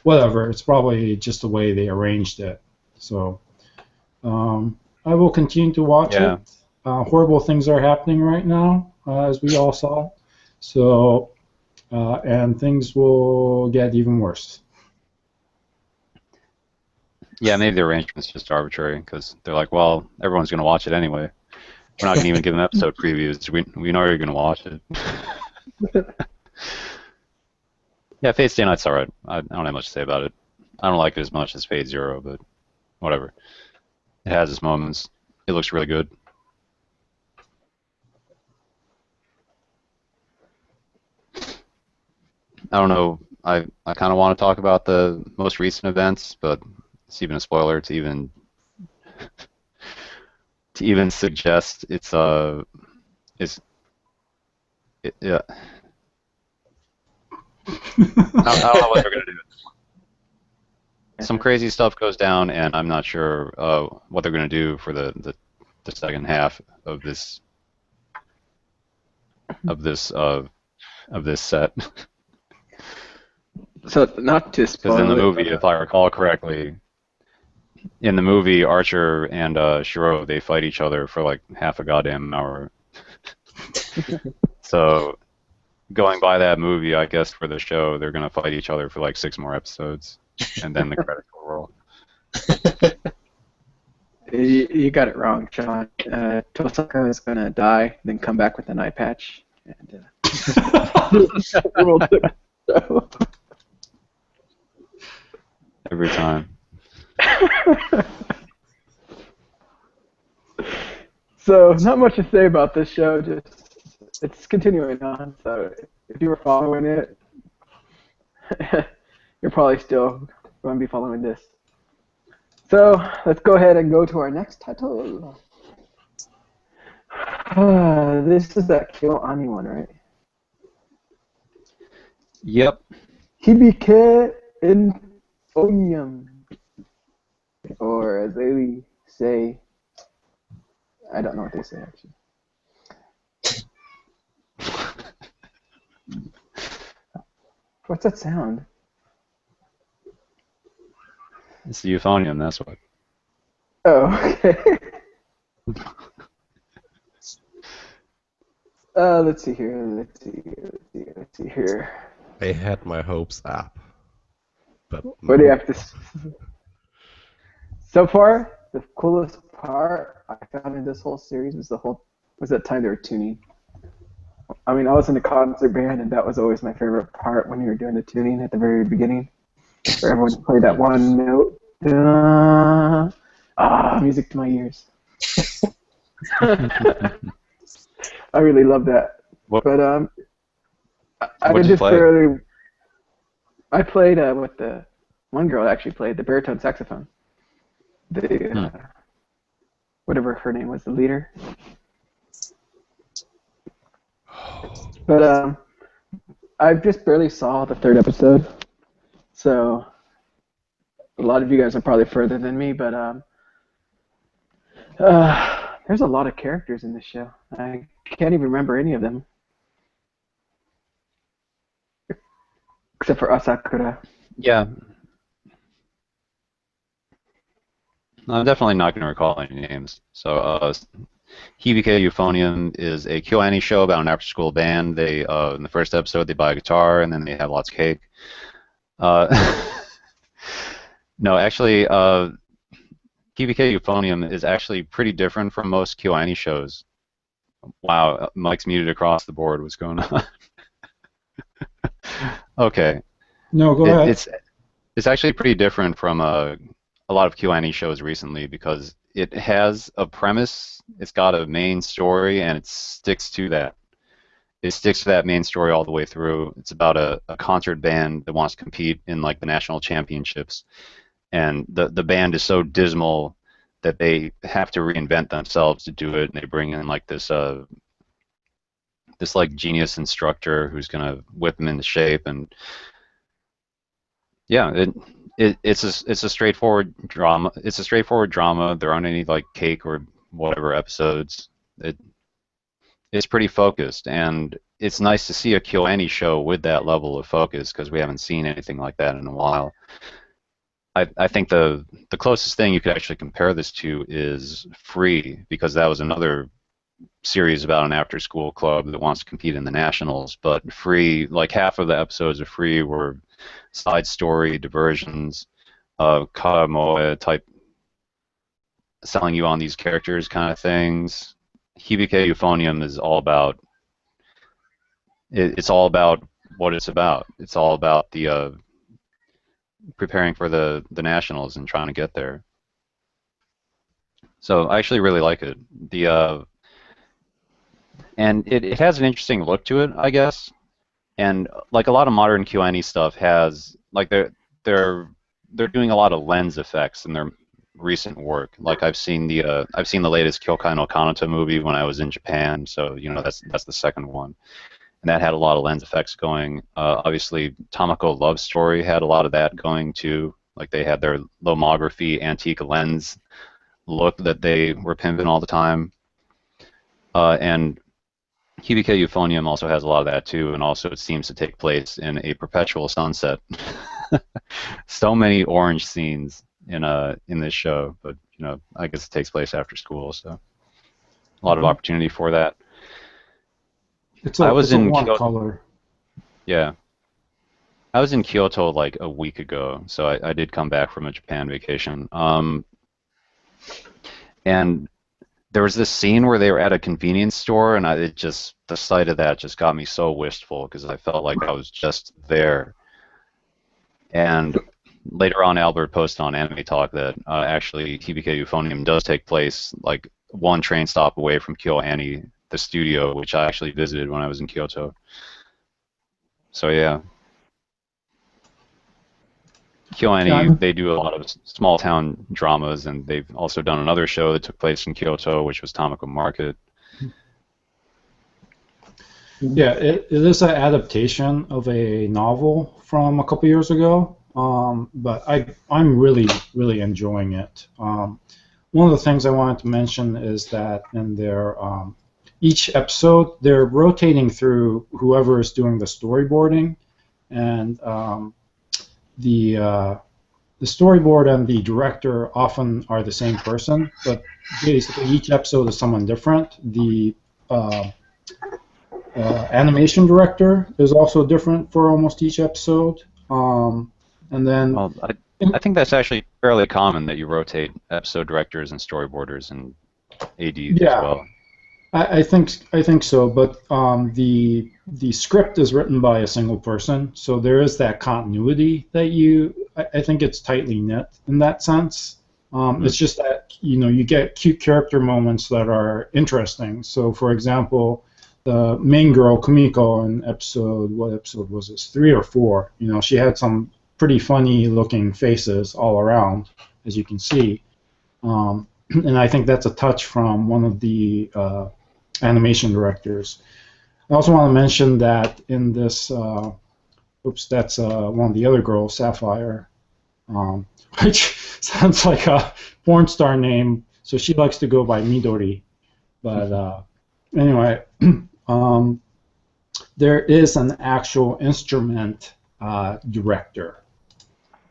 whatever. It's probably just the way they arranged it. So I will continue to watch it. Horrible things are happening right now, as we all saw. So, and things will get even worse. Yeah, maybe the arrangement's just arbitrary because they're like, well, everyone's going to watch it anyway. We're not going to even give them episode previews. We know you're going to watch it. Yeah, Fate Stay Night's alright. I don't have much to say about it. I don't like it as much as Fate Zero, but whatever. It has its moments. It looks really good. I don't know. I kind of want to talk about the most recent events, but it's even a spoiler to even suggest yeah. I don't know what they're gonna do. Some crazy stuff goes down, and I'm not sure what they're gonna do for the second half of this set. So not to spoil Because in the it, movie, if I recall correctly, in the movie, Archer and Shiro, they fight each other for like half a goddamn hour. So, going by that movie, I guess for the show, they're gonna fight each other for like 6 more episodes, and then the credits will roll. You got it wrong, Sean. Tosaka is gonna die, then come back with an eye patch, and Every time. So, not much to say about this show. Just it's continuing on. So, if you were following it, you're probably still going to be following this. So let's go ahead and go to our next title. This is that KyoAni one, right? Yep. Hibike in Onium. Or as they say, I don't know what they say actually. What's that sound? It's the euphonium, that's what. Oh, okay. Let's see here. Let's see here. I had my hopes up, but What do you no. have to? So far, the coolest part I found in this whole series was that time they were tuning. I mean, I was in a concert band, and that was always my favorite part when you were doing the tuning at the very beginning, where everyone played that one note. Music to my ears. I really love that. What, But I what'd could you just play? barely. I played what the one girl actually played, the baritone saxophone. The whatever her name was, the leader. But I just barely saw the third episode, so a lot of you guys are probably further than me. But there's a lot of characters in this show. I can't even remember any of them, except for Asakura. Yeah. I'm definitely not going to recall any names. So, Hibike Euphonium is a KyoAni show about an after-school band. They, in the first episode, they buy a guitar and then they have lots of cake. No, actually, Hibike Euphonium is actually pretty different from most KyoAni shows. Wow, Mike's muted across the board. What's going on? Okay. No, go ahead. It's actually pretty different from a lot of KyoAni shows recently because it has a premise, it's got a main story, and it sticks to that. It sticks to that main story all the way through. It's about a concert band that wants to compete in like the national championships, and the band is so dismal that they have to reinvent themselves to do it, and they bring in like this like genius instructor who's gonna whip them into shape, and yeah, it's a straightforward drama. It's a straightforward drama. There aren't any like cake or whatever episodes. It's pretty focused, and it's nice to see a KyoAni show with that level of focus because we haven't seen anything like that in a while. I think the closest thing you could actually compare this to is Free, because that was another series about an after-school club that wants to compete in the nationals. But Free, like half of the episodes of Free were side story diversions, karamoe type, selling you on these characters kind of things. Hibike Euphonium is all about. It's all about what it's about. It's all about the preparing for the nationals and trying to get there. So I actually really like it. And it has an interesting look to it, I guess. And like a lot of modern KyoAni stuff has, like they're doing a lot of lens effects in their recent work. Like I've seen the latest Kyokai no Kanata movie when I was in Japan, so you know that's the second one, and that had a lot of lens effects going. Obviously, Tamako Love Story had a lot of that going too. Like they had their lomography antique lens look that they were pimping all the time, and Hibike Euphonium also has a lot of that too, and also it seems to take place in a perpetual sunset. So many orange scenes in this show, but you know, I guess it takes place after school, so a lot of opportunity for that. I was in one color. Yeah, I was in Kyoto like a week ago, so I did come back from a Japan vacation. And there was this scene where they were at a convenience store, and the sight of that just got me so wistful because I felt like I was just there. And later on, Albert posted on Anime Talk that actually Hibike Euphonium does take place like one train stop away from KyoAni, the studio, which I actually visited when I was in Kyoto. So yeah. KyoAni, they do a lot of small town dramas, and they've also done another show that took place in Kyoto, which was Tamako Market. Yeah, it is an adaptation of a novel from a couple years ago, but I'm really enjoying it. One of the things I wanted to mention is that in their each episode, they're rotating through whoever is doing the storyboarding, and the storyboard and the director often are the same person, but basically each episode is someone different. The animation director is also different for almost each episode, and then Well, I think that's actually fairly common that you rotate episode directors and storyboarders and ADs yeah, as well. I think so. But the script is written by a single person, so there is that continuity that I think it's tightly knit in that sense. It's just that you get cute character moments that are interesting. So, for example, the main girl Kumiko in what episode was this? 3 or 4. She had some pretty funny looking faces all around, as you can see. And I think that's a touch from one of the animation directors. I also want to mention that in this, that's one of the other girls, Sapphire, which sounds like a porn star name. So she likes to go by Midori. But anyway, there is an actual instrument director.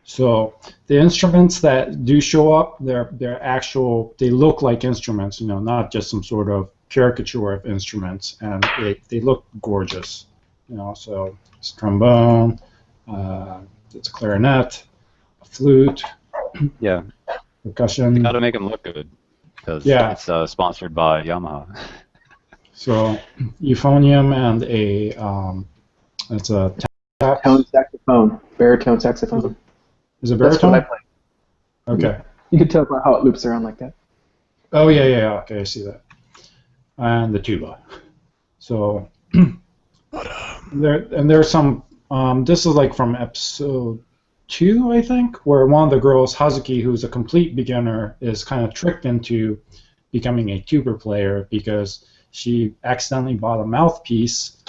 So the instruments that do show up, they're actual. They look like instruments, not just some sort of caricature of instruments, and they look gorgeous. So it's trombone, it's a clarinet, a flute, Yeah, percussion. got to make them look good because Yeah. it's sponsored by Yamaha. So euphonium and it's a tax. Tone saxophone, baritone saxophone. Is it That's baritone? what I play. Okay. You can tell by how it loops around like that. Oh yeah. Okay, I see that. And the tuba. So there's some. This is like from episode 2, I think, where one of the girls, Hazuki, who's a complete beginner, is kind of tricked into becoming a tuba player because she accidentally bought a mouthpiece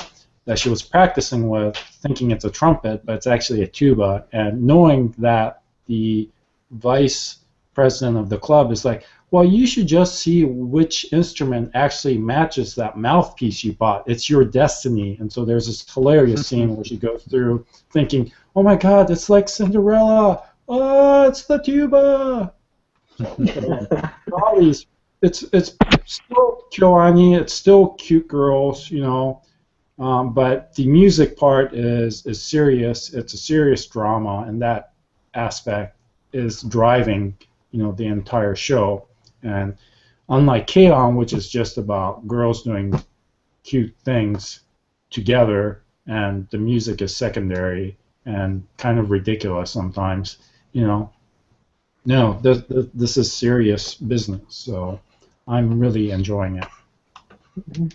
that she was practicing with, thinking it's a trumpet, but it's actually a tuba. And knowing that the vice president of the club is like, well, you should just see which instrument actually matches that mouthpiece you bought. It's your destiny. And so there's this hilarious scene where she goes through thinking, oh my God, it's like Cinderella. Oh, it's the tuba. All these, it's still KyoAni, it's still cute girls, but the music part is serious. It's a serious drama, and that aspect is driving, the entire show. And unlike K-On!, which is just about girls doing cute things together, and the music is secondary and kind of ridiculous sometimes, no, this is serious business. So I'm really enjoying it.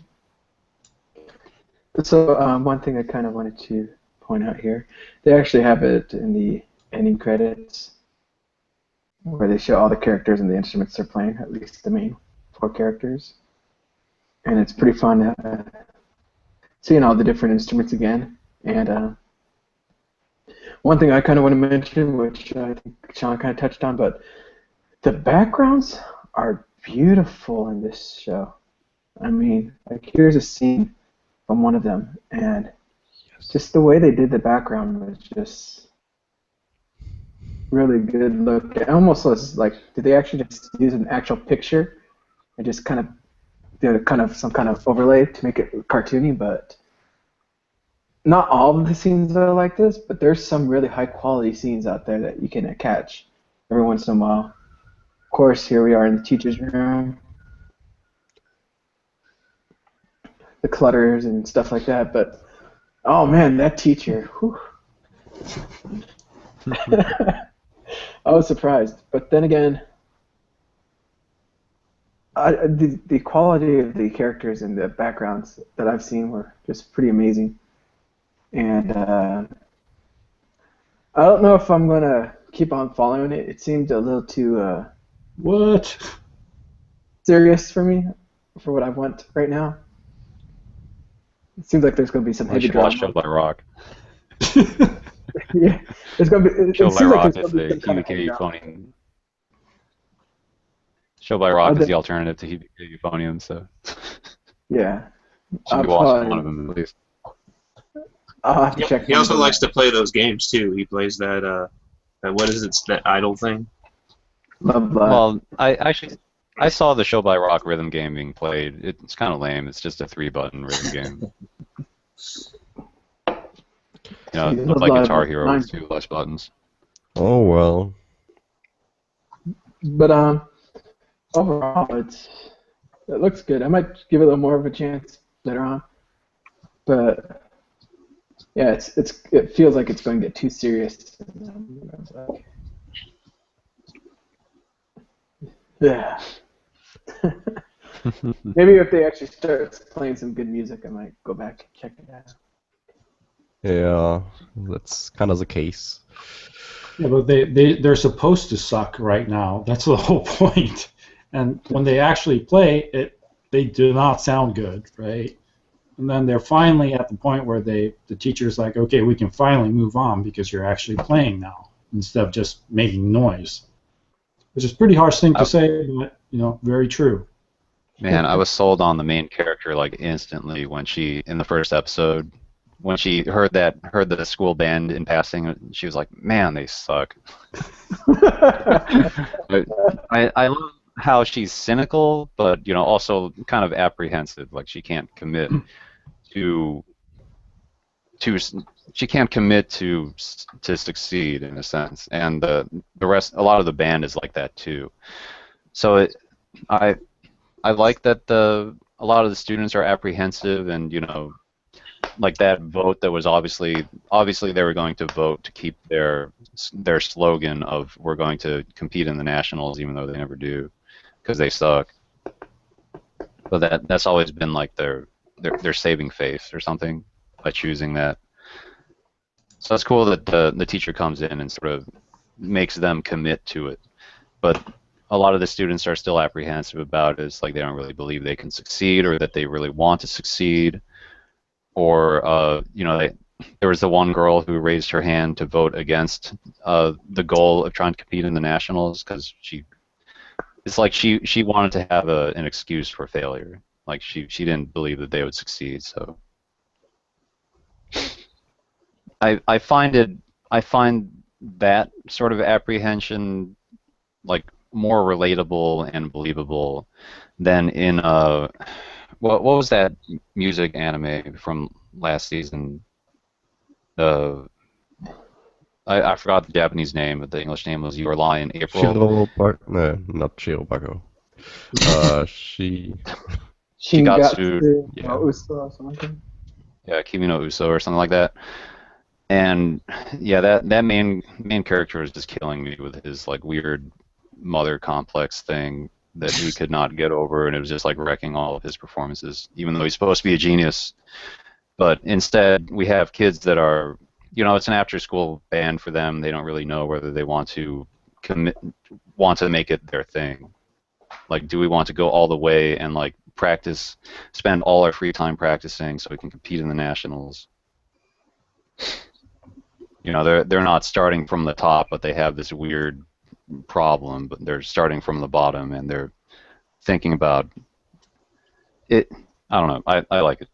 So one thing I kind of wanted to point out here, they actually have it in the ending credits where they show all the characters and the instruments they're playing, at least the main 4 characters. And it's pretty fun seeing all the different instruments again. And one thing I kind of want to mention, which I think Sean kind of touched on, but the backgrounds are beautiful in this show. I mean, like here's a scene from one of them, and just the way they did the background was just really good look. It almost was like, did they actually just use an actual picture and just kind of do some kind of overlay to make it cartoony? But not all of the scenes are like this, but there's some really high quality scenes out there that you can catch every once in a while. Of course, here we are in the teacher's room. The clutters and stuff like that, but oh man, that teacher, whew. I was surprised, but then again, the quality of the characters and the backgrounds that I've seen were just pretty amazing, and I don't know if I'm gonna keep on following it. It seemed a little too What? serious for me, for what I want right now. It seems like there's going to be some I heavy should watch drama. Show by Rock. Yeah, there's going to be. Show It by seems like Rock there's is going to be the some kind of Hibike heavy drama. euphonium. Show by Rock is then- the alternative to Hibike euphonium, so Yeah, should be watching one of them at least. I'll have to check. He also likes to play those games too. He plays that what is it? That idol thing. Love Well, I saw the Show by Rock rhythm game being played. It's kind of lame. It's just a 3-button rhythm game. You know, it's like Guitar Hero with 2 less buttons. Oh well. But overall, it looks good. I might give it a little more of a chance later on. But yeah, it feels like it's going to get too serious. Yeah. Maybe if they actually start playing some good music, I might go back and check it out. Yeah, that's kind of the case. Yeah, but they're supposed to suck right now. That's the whole point. And when they actually play it, they do not sound good, right? And then they're finally at the point where the teacher's like, okay, we can finally move on because you're actually playing now instead of just making noise. Which is a pretty harsh thing to say, but very true. Man, I was sold on the main character like instantly when she in the first episode when she heard the school band in passing. She was like, "Man, they suck." I love how she's cynical, but also kind of apprehensive. Like she can't commit to she can't commit to succeed in a sense, and the rest, a lot of the band is like that too. So I like that a lot of the students are apprehensive, and like that vote that was obviously they were going to vote to keep their slogan of we're going to compete in the nationals even though they never do because they suck. But that's always been like their saving faith or something by choosing that. So it's cool that the teacher comes in and sort of makes them commit to it. But a lot of the students are still apprehensive about it. It's like they don't really believe they can succeed or that they really want to succeed. Or, there was the one girl who raised her hand to vote against the goal of trying to compete in the nationals because it's like she wanted to have an excuse for failure. Like she didn't believe that they would succeed. So I find that sort of apprehension like more relatable and believable than in what was that music anime from last season? I forgot the Japanese name, but the English name was Your Lie in April. No, not Shirobako. Shigatsu. Yeah. Uso or something. Yeah, Kimi no Uso or something like that. And yeah, that main character was just killing me with his like weird mother complex thing that he could not get over, and it was just like wrecking all of his performances, even though he's supposed to be a genius. But instead, we have kids that are, it's an after-school band for them. They don't really know whether they want to make it their thing. Like, do we want to go all the way and like practice, spend all our free time practicing so we can compete in the nationals? They're not starting from the top, but they have this weird problem, but they're starting from the bottom and they're thinking about it. I don't know. I like it.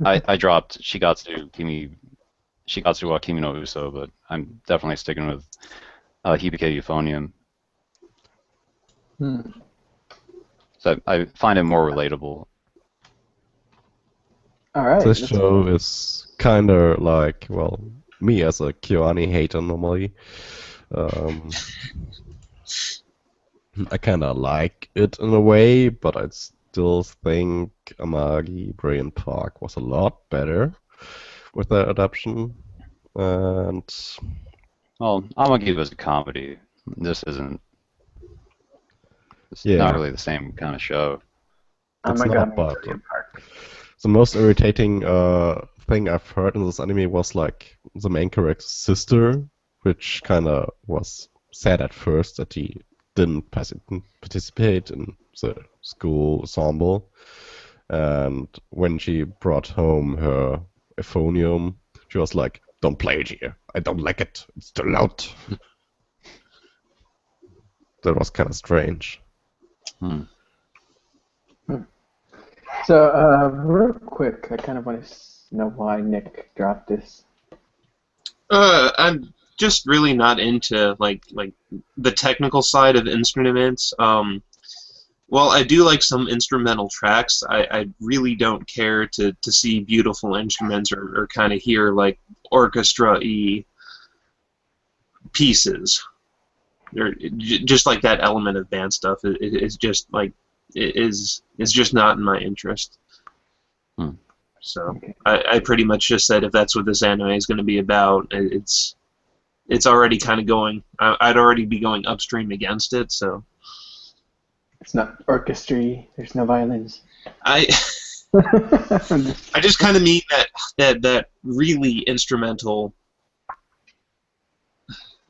I dropped Shigatsu wa Kimi no Uso, but I'm definitely sticking with Hibike Euphonium. So I find it more relatable. All right. This show is kind of like, well, me as a OreAni hater normally. I kind of like it in a way, but I still think Amagi Brilliant Park was a lot better with the adaptation. And Well, Amagi was a comedy. This isn't. It's not really the same kind of show. It's not, but the most irritating thing I've heard in this anime was like the main character's sister which kind of was sad at first that he didn't participate in the school ensemble. And when she brought home her euphonium, she was like, "Don't play it here. I don't like it. It's too loud." That was kind of strange. So, real quick, I kind of want to know why Nick dropped this. I'm just really not into like the technical side of instruments. While I do like some instrumental tracks, I really don't care to see beautiful instruments or kind of hear like orchestra-y pieces. Or just like that element of band stuff is just like is just not in my interest. So Okay. I pretty much just said if that's what this anime is going to be about, it's already kind of going. I'd already be going upstream against it. So It's not orchestra-y. There's no violins. I just kind of mean that really instrumental.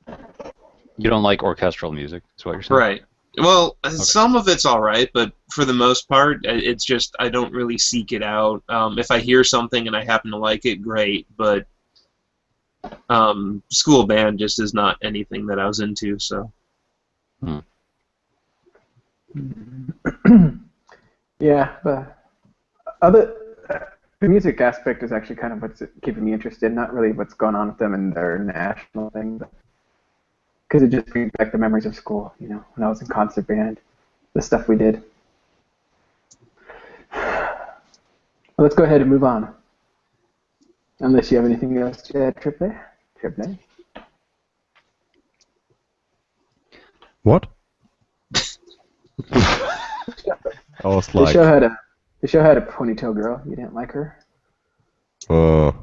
You don't like orchestral music, is what you're saying? Right. Well, some of it's all right, but for the most part, it's just I don't really seek it out. If I hear something and I happen to like it, great. But school band just is not anything that I was into. So. Yeah, but the music aspect is actually kind of what's keeping me interested, not really what's going on with them and their national thing, because it just brings back the memories of school, you know, when I was in concert band, the stuff we did. Well, let's go ahead and move on. Unless you have anything else to add, Triple A? Triple A? What? I was The like, show had a ponytail girl. You didn't like her? I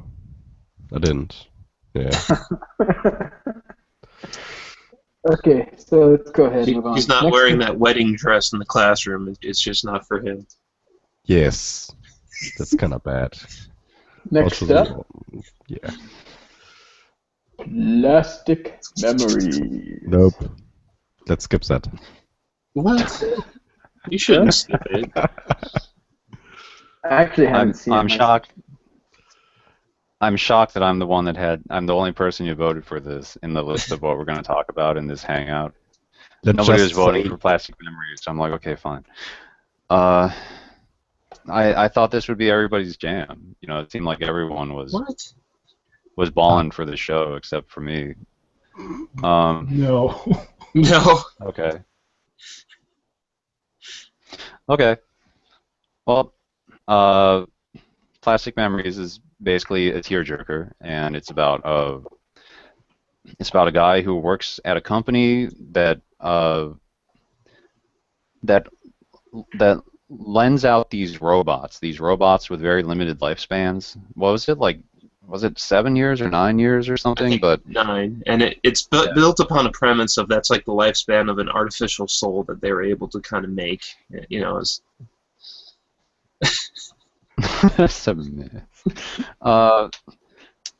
didn't. Yeah. Okay, so let's go ahead and move on. He's not Next wearing one. that wedding dress in the classroom. It's just not for him. Yes. That's kind of bad. Next Also, up, yeah. Plastic Memories. Nope. Let's skip that. What? You shouldn't skip it. I actually haven't seen it. I'm shocked. I'm shocked that I'm the one I'm the only person who voted for this in the list of what we're going to talk about in this hangout. Let's Nobody was just voting say- for Plastic Memories, so I'm like, okay, fine. I thought this would be everybody's jam. You know, it seemed like everyone was balling for the show except for me. No. No. Okay. Okay. Well, Plastic Memories is basically a tearjerker, and it's about a guy who works at a company that lends out these robots with very limited lifespans. What was it like? Was it 7 years or 9 years or something? I think But 9, and it's built upon a premise of that's like the lifespan of an artificial soul that they were able to kind of make. You know, as 7 minutes.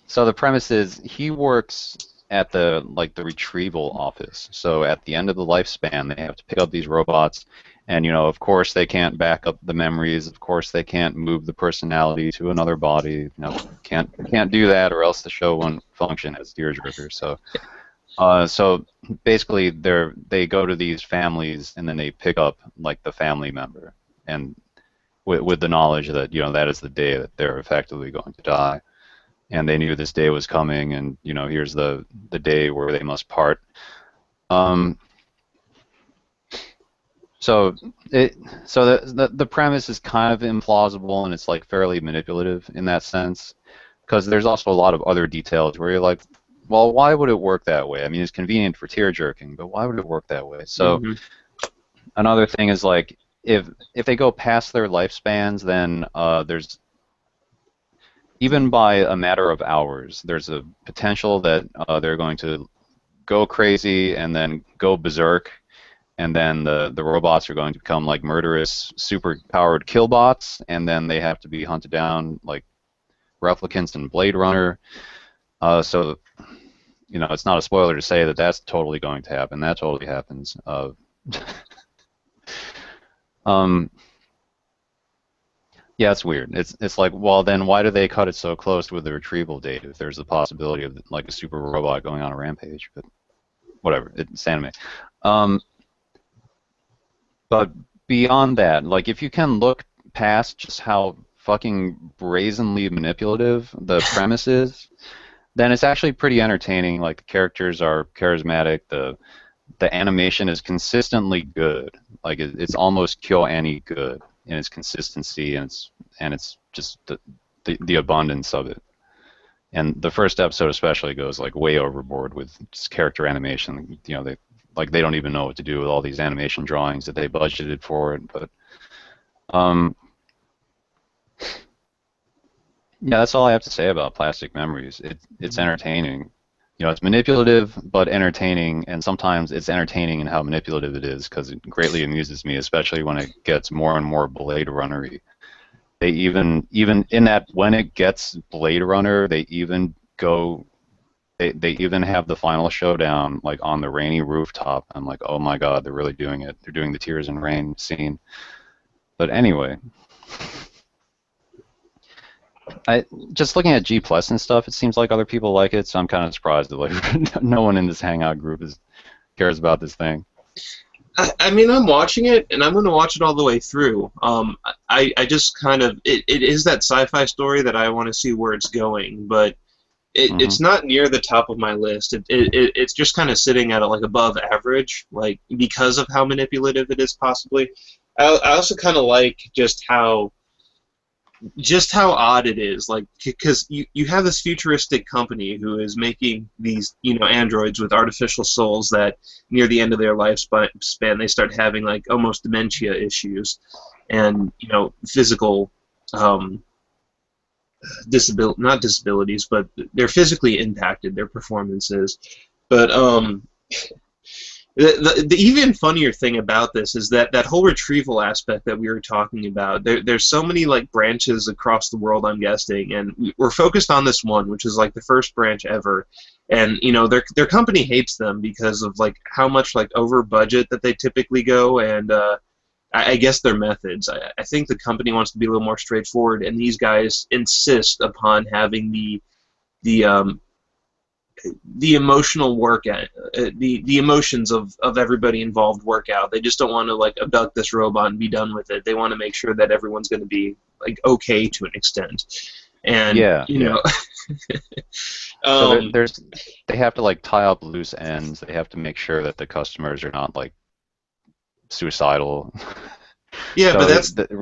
So the premise is he works at the retrieval office. So at the end of the lifespan, they have to pick up these robots, and of course they can't back up the memories. Of course they can't move the personality to another body. Can't do that, or else the show won't function as tearjerker. So basically they go to these families and then they pick up like the family member, and with the knowledge that that is the day that they're effectively going to die. And they knew this day was coming, and here's the day where they must part. So the premise is kind of implausible, and it's like fairly manipulative in that sense, because there's also a lot of other details where you're like, well, why would it work that way? I mean, it's convenient for tear jerking, but why would it work that way? So another thing is like if they go past their lifespans, then there's, even by a matter of hours, there's a potential that they're going to go crazy and then go berserk, and then the robots are going to become like murderous, super-powered killbots, and then they have to be hunted down like replicants in Blade Runner. So you know, it's not a spoiler to say that that's totally going to happen. That totally happens. Yeah, it's weird. It's like, well, then why do they cut it so close with the retrieval date if there's the possibility of like a super robot going on a rampage? But whatever, it's anime. But beyond that, like if you can look past just how fucking brazenly manipulative the premise is, then it's actually pretty entertaining. Like the characters are charismatic, the animation is consistently good. Like it's almost OreAni good in its consistency and it's just the abundance of it. And the first episode especially goes like way overboard with just character animation. You know, they don't even know what to do with all these animation drawings that they budgeted for it. But yeah, that's all I have to say about Plastic Memories. It's entertaining. You know, it's manipulative but entertaining, and sometimes it's entertaining in how manipulative it is because it greatly amuses me, especially when it gets more and more Blade Runner-y. They even in that when it gets Blade Runner, they even go. They even have the final showdown like on the rainy rooftop. I'm like, oh my god, they're really doing it. They're doing the tears and rain scene. But anyway. Just looking at G Plus and stuff, it seems like other people like it, so I'm kind of surprised that like no one in this Hangout group cares about this thing. I mean, I'm watching it, and I'm going to watch it all the way through. I just kind of it is that sci-fi story that I want to see where it's going, but it's not near the top of my list. It's just kind of sitting at like above average, like because of how manipulative it is possibly. I also kind of like just how odd it is, like because you have this futuristic company who is making these androids with artificial souls that near the end of their lifespan they start having like almost dementia issues and physical not disabilities, but they're physically impacted, their performances. But the even funnier thing about this is that whole retrieval aspect that we were talking about. There's so many like branches across the world, I'm guessing, and we're focused on this one, which is like the first branch ever. And their company hates them because of like how much like over budget that they typically go, and I guess their methods. I think the company wants to be a little more straightforward, and these guys insist upon having the emotional work the emotions of everybody involved work out. They just don't want to like abduct this robot and be done with it. They want to make sure that everyone's going to be like okay to an extent. And so they have to like tie up loose ends. They have to make sure that the customers are not like suicidal. Yeah, so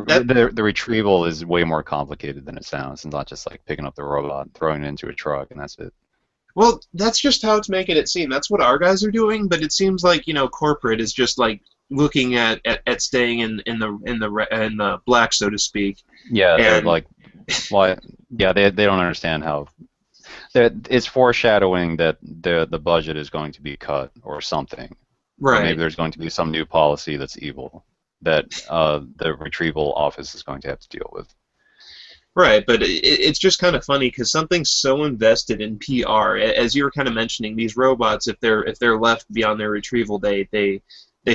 but the retrieval is way more complicated than it sounds. It's not just like picking up the robot, throwing it into a truck, and that's it. Well, that's just how it's making it seem. That's what our guys are doing, but it seems like corporate is just like looking at staying in the black, so to speak. Yeah, they're like, well, yeah, they don't understand how. It's foreshadowing that the budget is going to be cut or something. Right. Or maybe there's going to be some new policy that's evil that the retrieval office is going to have to deal with. Right, but it's just kind of funny because something's so invested in PR. As you were kind of mentioning, these robots, if they're left beyond their retrieval date, they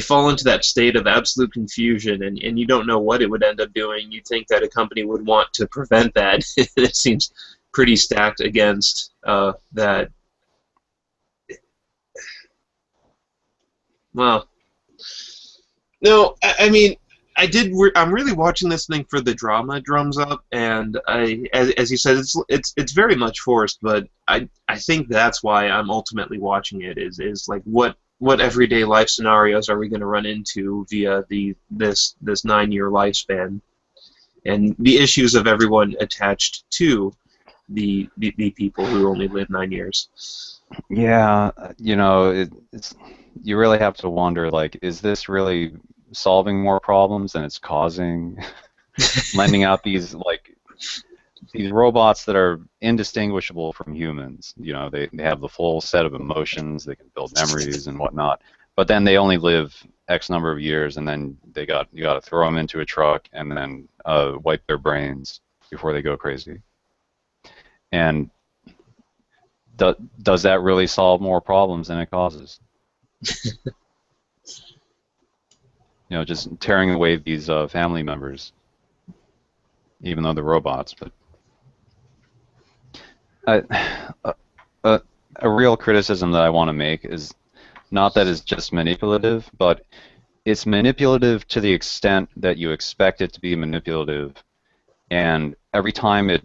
fall into that state of absolute confusion, and you don't know what it would end up doing. You think that a company would want to prevent that. It seems pretty stacked against that. Well, no, I mean, I'm really watching this thing for the drama it drums up, and as you said, it's very much forced. But I think that's why I'm ultimately watching it. Is like what everyday life scenarios are we going to run into via this 9-year lifespan, and the issues of everyone attached to the people who only live 9 years. Yeah, it's you really have to wonder, like, is this really solving more problems than it's causing? Lending out these robots that are indistinguishable from humans. They have the full set of emotions, they can build memories and whatnot, but then they only live X number of years, and then you got to throw them into a truck and then wipe their brains before they go crazy. And does that really solve more problems than it causes? You know, just tearing away these family members, even though they're robots. But a real criticism that I want to make is not that it's just manipulative, but it's manipulative to the extent that you expect it to be manipulative, and every time it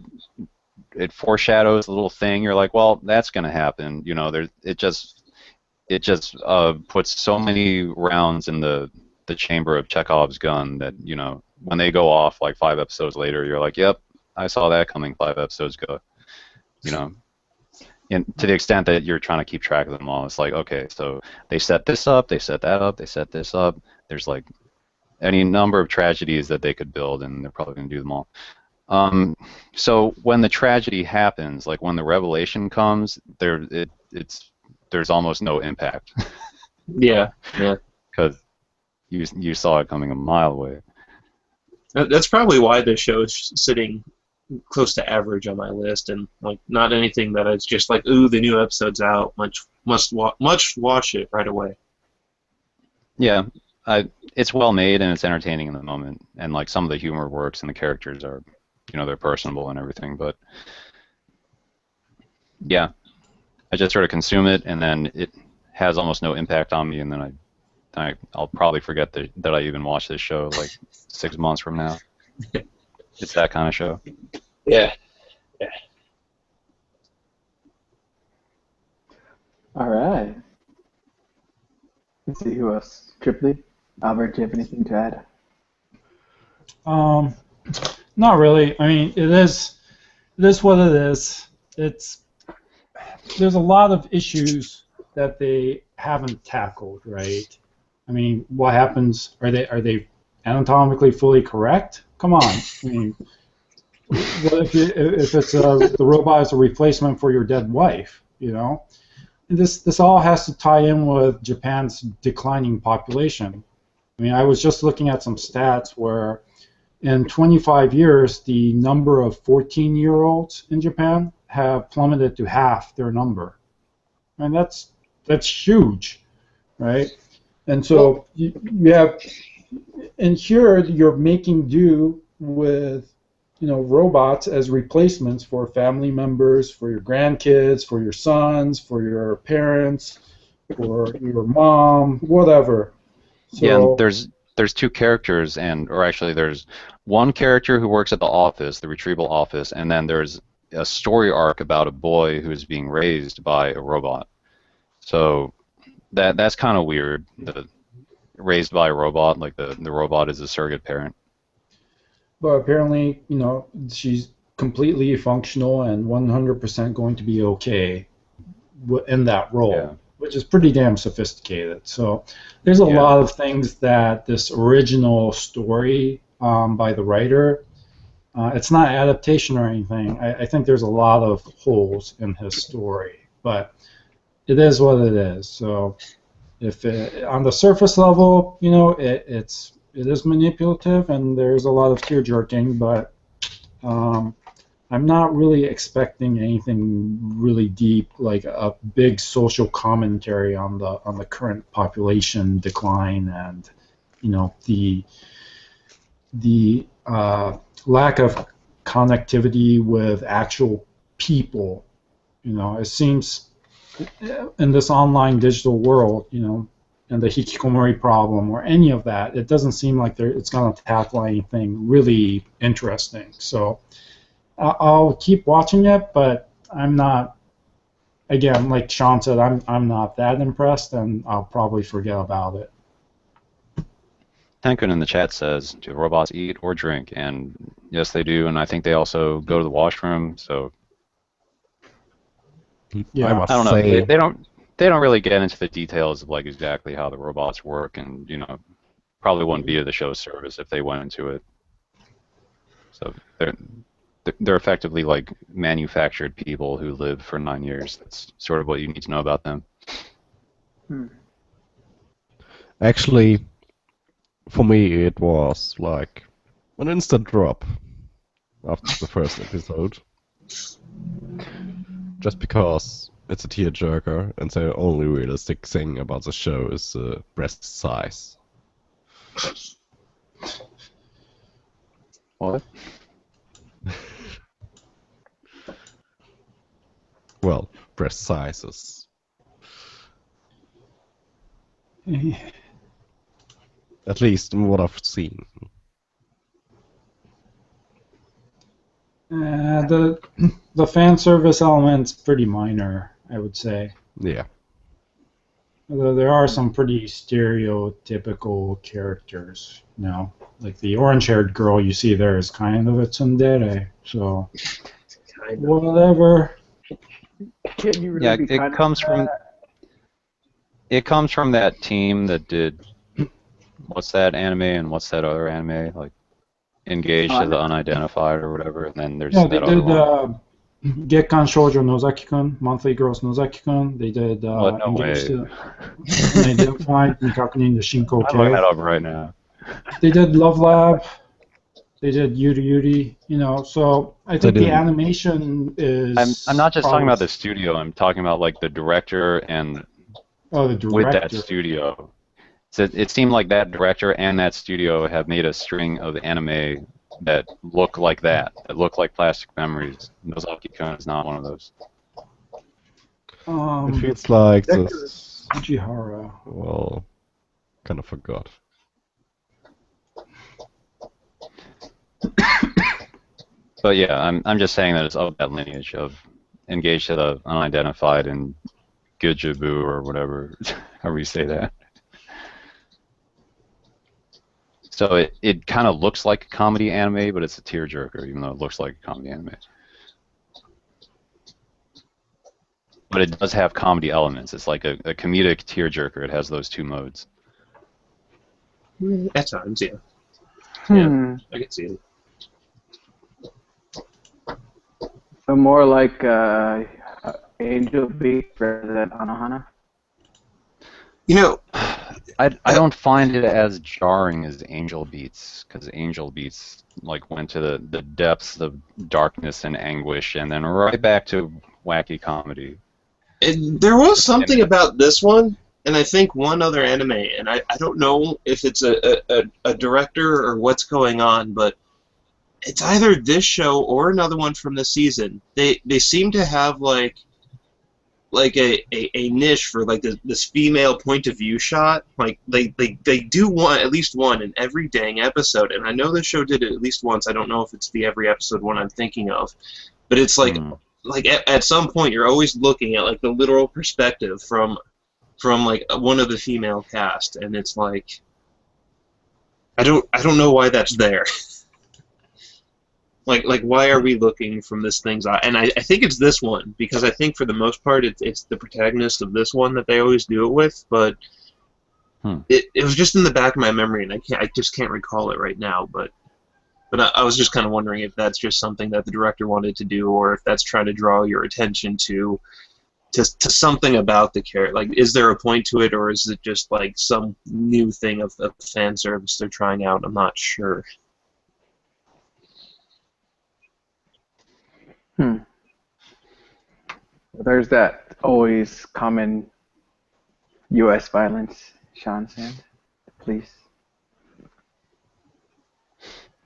foreshadows a little thing, you're like, well, that's going to happen. You know, it just puts so many rounds in the chamber of Chekhov's gun that, you know, when they go off like 5 episodes later, you're like, yep, I saw that coming 5 episodes ago. You know, and to the extent that you're trying to keep track of them all, it's like, okay, so they set this up, they set that up, they set this up. There's like any number of tragedies that they could build, and they're probably going to do them all. So when the tragedy happens, like when the revelation comes, there's almost no impact. Yeah. Because you saw it coming a mile away. That's probably why this show is sitting close to average on my list, and like not anything that it's just like, ooh, the new episode's out, must watch it right away. Yeah, it's well made and it's entertaining in the moment, and like some of the humor works and the characters are, you know, they're personable and everything. But yeah, I just sort of consume it, and then it has almost no impact on me, and then I'll probably forget that I even watched this show like 6 months from now. It's that kind of show. Yeah. All right. Let's see who else. Triply, Albert, do you have anything to add? Not really. I mean, it is what it is. There's a lot of issues that they haven't tackled, right? I mean, what happens? Are they anatomically fully correct? Come on. I mean, what if it's the robot is a replacement for your dead wife? You know, and this all has to tie in with Japan's declining population. I mean, I was just looking at some stats where in 25 years, the number of 14-year-olds in Japan have plummeted to half their number, and that's huge, right? And so you have, and here you're making do with, you know, robots as replacements for family members, for your grandkids, for your sons, for your parents, for your mom, whatever. So, Yeah, and there's 2 characters, or actually there's one character who works at the office, the retrieval office, and then there's a story arc about a boy who's being raised by a robot. So that's kind of weird. Raised by a robot, like the robot is a surrogate parent. but apparently, you know, she's completely functional and 100% going to be okay in that role, Yeah. which is pretty damn sophisticated. So there's a lot of things that this original story by the writer, it's not adaptation or anything. I think there's a lot of holes in his story, but it is what it is. So if on the surface level, you know, it is manipulative and there's a lot of tear jerking, but I'm not really expecting anything really deep, like a big social commentary on the current population decline and, you know, the lack of connectivity with actual people. You know, it seems in this online digital world, you know, and the hikikomori problem or any of that, it doesn't seem like it's going to tackle anything really interesting. So I'll keep watching it, but I'm not, again, like Sean said, I'm not that impressed, and I'll probably forget about it. Tenkun in the chat says, do robots eat or drink? And yes, they do, and I think they also go to the washroom, so Yeah. I must I don't know. say, They don't really get into the details of like exactly how the robots work, and you know, probably wouldn't be of the show's service if they went into it. So they're effectively like manufactured people who live for 9 years. That's sort of what you need to know about them. actually, for me, it was like an instant drop after the first episode. Just because it's a tearjerker, and the only realistic thing about the show is breast size. What? Well, breast sizes. At least in what I've seen. The fan service element's pretty minor, I would say. Yeah. Although there are some pretty stereotypical characters, like the orange-haired girl you see there is kind of a tsundere, so Kind of. whatever. Can you really Yeah, be kind it comes of from that? it comes from that team that did what's that anime and what's that other anime, like Engaged to the Unidentified or whatever, and then there's Yeah, they that other did one. Gekkan Shoujo Nozaki-kun, Monthly Girls Nozaki-kun. They did What? No Engaged way. to Unidentified, Mikakunin the Shinko I'm looking that K. up right now. They did Love Lab. They did Yuri Yuri. So I think the did- animation is. I'm not just talking about probably- the studio. I'm talking about like the director and Oh, the with that director. studio. So it seemed like that director and that studio have made a string of anime that look like that look like Plastic Memories. Nozaki-kun is not one of those. It feels like Decker this. Fujihara. Well, kind of forgot. But yeah, I'm just saying that it's of that lineage of Engaged to the Unidentified and Gujibu or whatever, however you say that. So it kind of looks like a comedy anime, but it's a tearjerker, even though it looks like a comedy anime. But it does have comedy elements. It's like a comedic tearjerker. It has those two modes. At times, yeah. Hmm. I can see it. So more like Angel Beat rather than Anohana. You know, I don't find it as jarring as Angel Beats, because Angel Beats like went to the depths of darkness and anguish, and then right back to wacky comedy. there was something about this one, and I think one other anime, and I don't know if it's a director or what's going on, but it's either this show or another one from this season. They seem to have like a niche for like this female point of view shot. Like they do one, at least one in every dang episode, and I know this show did it at least once. I don't know if it's the every episode one I'm thinking of, but it's like at some point you're always looking at like the literal perspective from like one of the female cast, and it's like I don't know why that's there. Like why are we looking from this thing's eye? And I think it's this one, because I think for the most part it's the protagonist of this one that they always do it with, but it was just in the back of my memory, and I just can't recall it right now, but I was just kind of wondering if that's just something that the director wanted to do, or if that's trying to draw your attention to something about the character. Like, is there a point to it, or is it just like some new thing of fan service they're trying out? I'm not sure. There's that always common U.S. violence, Sean said. Police.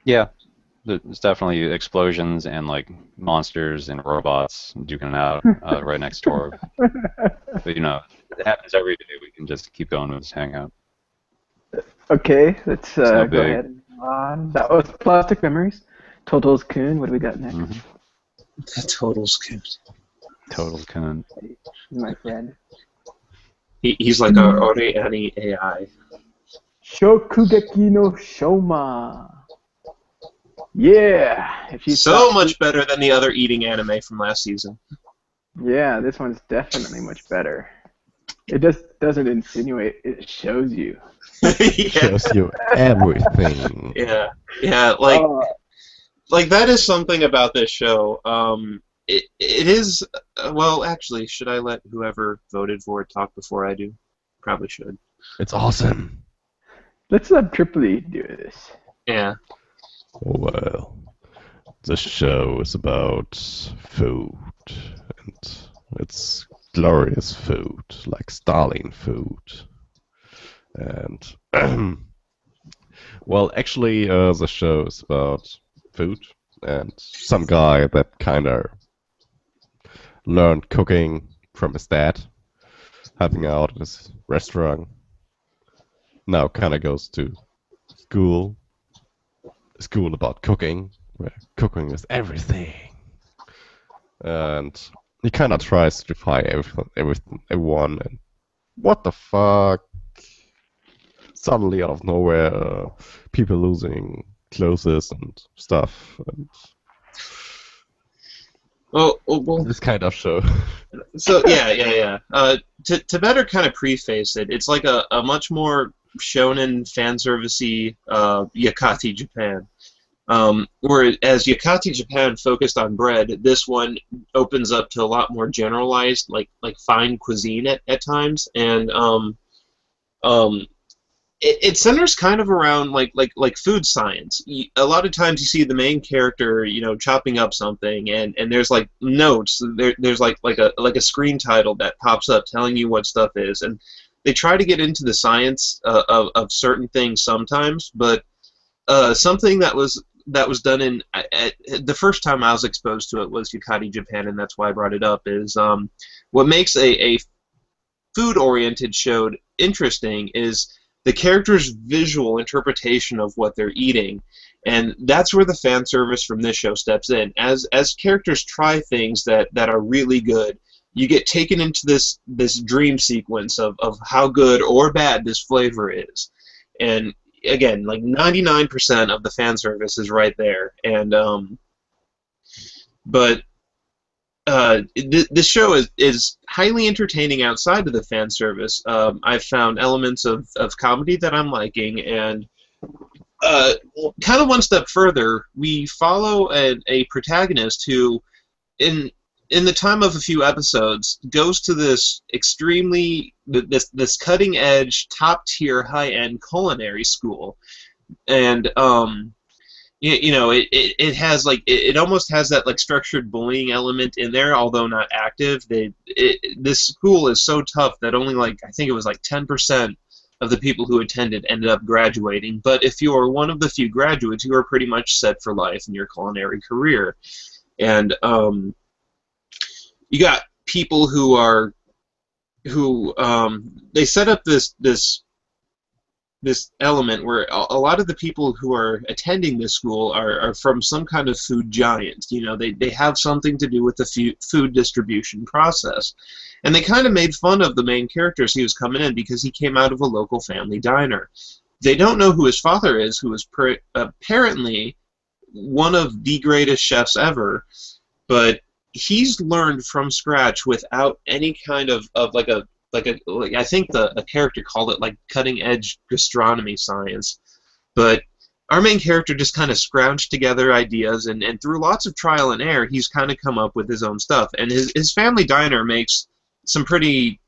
Yeah, there's definitely explosions and like monsters and robots duking it out right next door. But it happens every day. We can just keep going with this hangout. Okay, let's no go big. ahead and move on. That was Plastic Memories. Total's Coon. What do we got next? That totals good. Total con. My friend. He's like a OreAni AI. Shokugeki no Shoma. Yeah. If you So thought- much better than the other eating anime from last season. Yeah, this one's definitely much better. It just doesn't insinuate, it shows you. Yeah, Shows you everything. yeah, like that is something about this show. It is well, actually, should I let whoever voted for it talk before I do? Probably should. It's awesome. Let's let Triple E do this. Yeah. Well, the show is about food, and it's glorious food, like Stalin food. And well, actually, the show is about food and some guy that kind of learned cooking from his dad, helping out at his restaurant. Now kind of goes to school, school about cooking, where cooking is everything. And he kind of tries to defy everyone. And what the fuck? Suddenly, out of nowhere, people losing clothes and stuff. And Well, this kind of show. so yeah. To better kind of preface it, it's like a much more shonen fan servicey Yakati Japan. Whereas Yakati Japan focused on bread, this one opens up to a lot more generalized, like fine cuisine at times, and um, it centers kind of around like food science. A lot of times you see the main character, chopping up something, and there's like notes. There's like a screen title that pops up telling you what stuff is, and they try to get into the science of certain things sometimes, but something that was done the first time I was exposed to it was Yukati Japan, and that's why I brought it up, is what makes a food-oriented show interesting is the character's visual interpretation of what they're eating, and that's where the fan service from this show steps in. As characters try things that are really good, you get taken into this dream sequence of how good or bad this flavor is, and again, like 99% of the fan service is right there, and but this show is highly entertaining outside of the fan service. I've found elements of comedy that I'm liking, and kind of one step further, we follow a protagonist who, in the time of a few episodes, goes to this this cutting edge, top tier, high end culinary school, and it has it almost has that like structured bullying element in there, although not active. This school is so tough that only I think it was 10% of the people who attended ended up graduating. But if you are one of the few graduates, you are pretty much set for life in your culinary career. And you got people who they set up this element where a lot of the people who are attending this school are from some kind of food giant. They have something to do with the food distribution process. And they kind of made fun of the main character as he was coming in because he came out of a local family diner. They don't know who his father is, who is apparently one of the greatest chefs ever, but he's learned from scratch without any kind of I think a character called it cutting edge gastronomy science, but our main character just kind of scrounged together ideas, and through lots of trial and error, he's kind of come up with his own stuff. And his family diner makes some pretty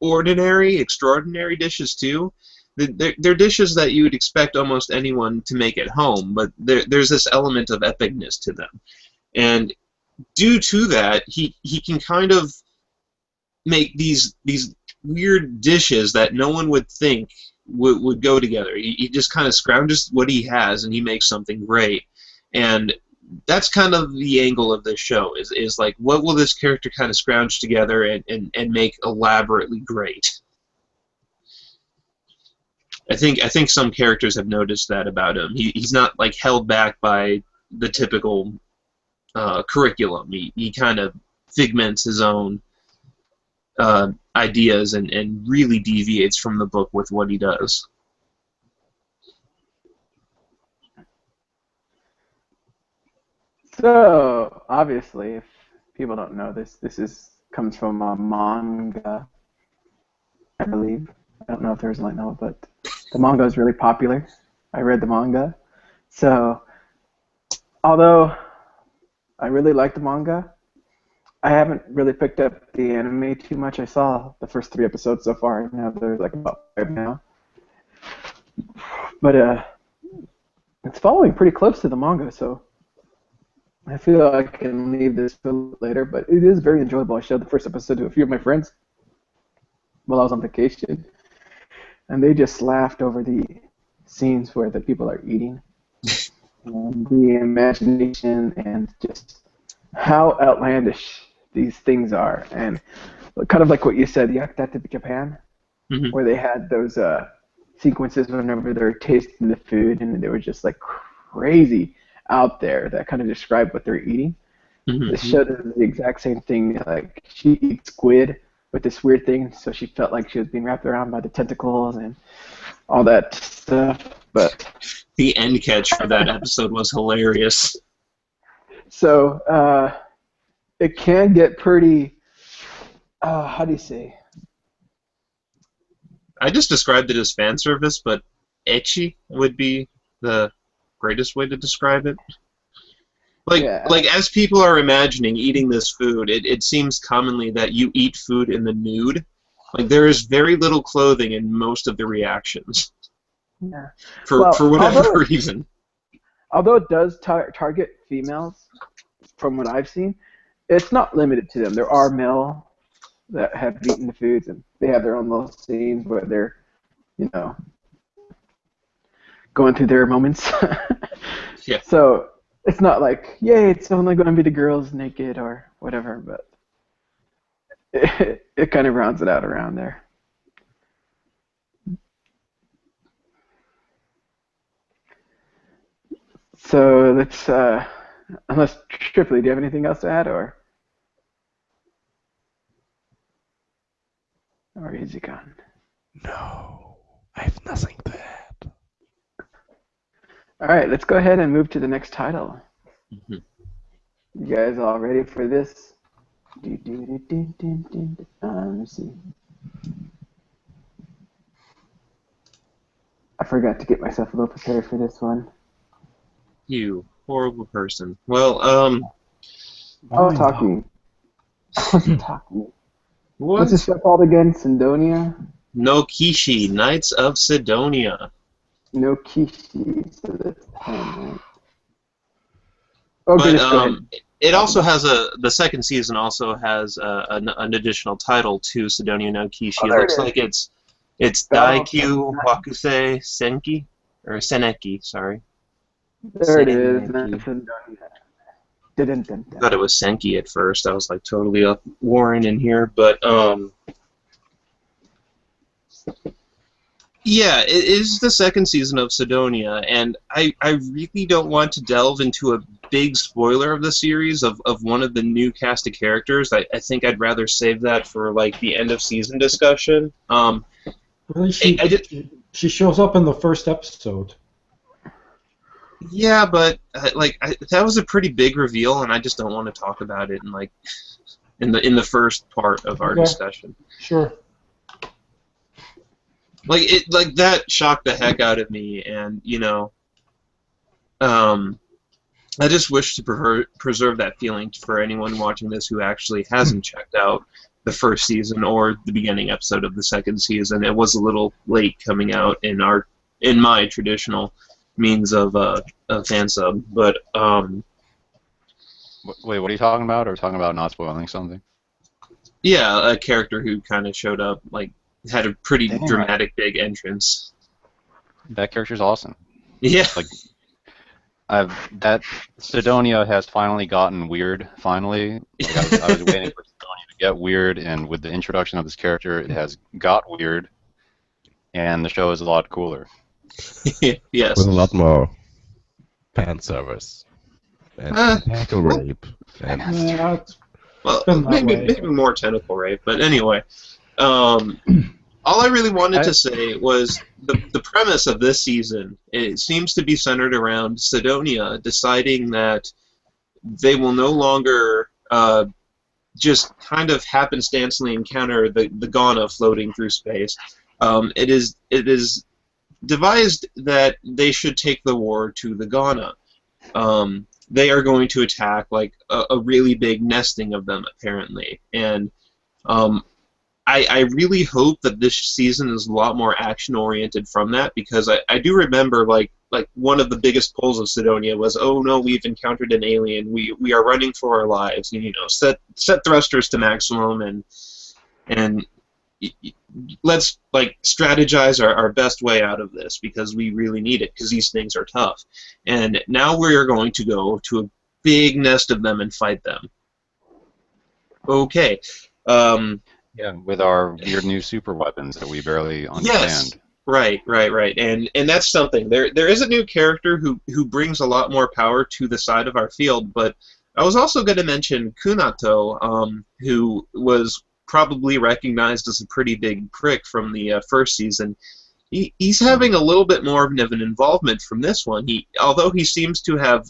ordinary, extraordinary dishes too. They're dishes that you would expect almost anyone to make at home, but there's this element of epicness to them, and due to that, he can kind of make these weird dishes that no one would think would go together. He just kind of scrounges what he has and he makes something great. And that's kind of the angle of this show, is like, what will this character kind of scrounge together and make elaborately great? I think some characters have noticed that about him. He's not held back by the typical curriculum. He kind of figments his own ideas and really deviates from the book with what he does. So obviously, if people don't know this, comes from a manga, I believe. I don't know if there's light now, but the manga is really popular. I read the manga. So although I really like the manga, I haven't really picked up the anime too much. I saw the first 3 episodes so far, and now there's about 5 now. But it's following pretty close to the manga, so I feel I can leave this for later, but it is very enjoyable. I showed the first episode to a few of my friends while I was on vacation, and they just laughed over the scenes where the people are eating, and the imagination, and just how outlandish these things are, and kind of like what you said, Yakutate Japan, Mhm. where they had those sequences whenever they were tasting the food, and they were just like crazy out there that kind of described what they're eating. Mhm. This show does the exact same thing. Like she eats squid with this weird thing, so she felt like she was being wrapped around by the tentacles and all that stuff. But The end catch for that episode was hilarious. so it can get pretty. How do you say? I just described it as fan service, but ecchi would be the greatest way to describe it. Yeah. Like as people are imagining eating this food, it seems commonly that you eat food in the nude. Like there is very little clothing in most of the reactions. Yeah. For Well, whatever although- reason. Although it does target females, from what I've seen, it's not limited to them. There are male that have eaten the foods, and they have their own little scenes where they're, you know, going through their moments. Yeah. So it's not like, yay, it's only going to be the girls naked or whatever, but it kind of rounds it out around there. So let's, unless Tripoli, do you have anything else to add, or is he gone? No, I have nothing to add. All right, let's go ahead and move to the next title. Mhm. You guys all ready for this? Let me see. I forgot to get myself a little prepared for this one. You horrible person. Well, Oh, talking. I wasn't talking. what? What's this show called again? Sidonia? No Kishi, Knights of Sidonia. No Kishi. So that's 10, right? Oh, But goodness, go ahead. it also has the second season also has an additional title to Sidonia no Kishi. Oh, It there looks it is. like it's Battle of Daikyu Wakusei Senki or Seneki, sorry. There it is. Senki. That's Sidonia. Dun-dun-dun-dun. I thought it was Senki at first. I was like totally up Warren in here, but yeah, it is the second season of Sidonia, and I really don't want to delve into a big spoiler of the series of one of the new cast of characters. I think I'd rather save that for like the end of season discussion. Really, she shows up in the first episode. Yeah, but that was a pretty big reveal, and I just don't want to talk about it in like in the first part of our Okay. discussion. Sure. Like that shocked the heck out of me, and I just wish to preserve that feeling for anyone watching this who actually hasn't checked out the first season or the beginning episode of the second season. It was a little late coming out in my traditional means of fan sub, but Wait, what are you talking about? Are we talking about not spoiling something? yeah, a character who kind of showed up, like had a pretty Dang. dramatic big entrance. That character's awesome. Yeah. Like, that Sidonia has finally gotten weird. Finally, like, I was waiting for Sidonia to get weird, and with the introduction of this character, it has got weird, and the show is a lot cooler. Yes. With a lot more fan service and tentacle rape. And Yeah, it's Well, been that way. maybe more tentacle rape, but anyway. All I really wanted to say was the premise of this season. It seems to be centered around Sidonia deciding that they will no longer just kind of happenstancely encounter the Ghana floating through space. It is devised that they should take the war to the Ghana. They are going to attack like a really big nesting of them, apparently, and I really hope that this season is a lot more action oriented from that, because I do remember like like one of the biggest pulls of Sidonia was, oh no, we've encountered an alien. We are running for our lives. You know, set thrusters to maximum and let's like strategize our best way out of this because we really need it because these things are tough. And now we're going to go to a big nest of them and fight them. Okay. Yeah, with our weird new super weapons that we barely understand. Yes. Right. And that's something. There is a new character who brings a lot more power to the side of our field, but I was also going to mention Kunato, who was probably recognized as a pretty big prick from the first season. He's having a little bit more of an involvement from this one. Although he seems to have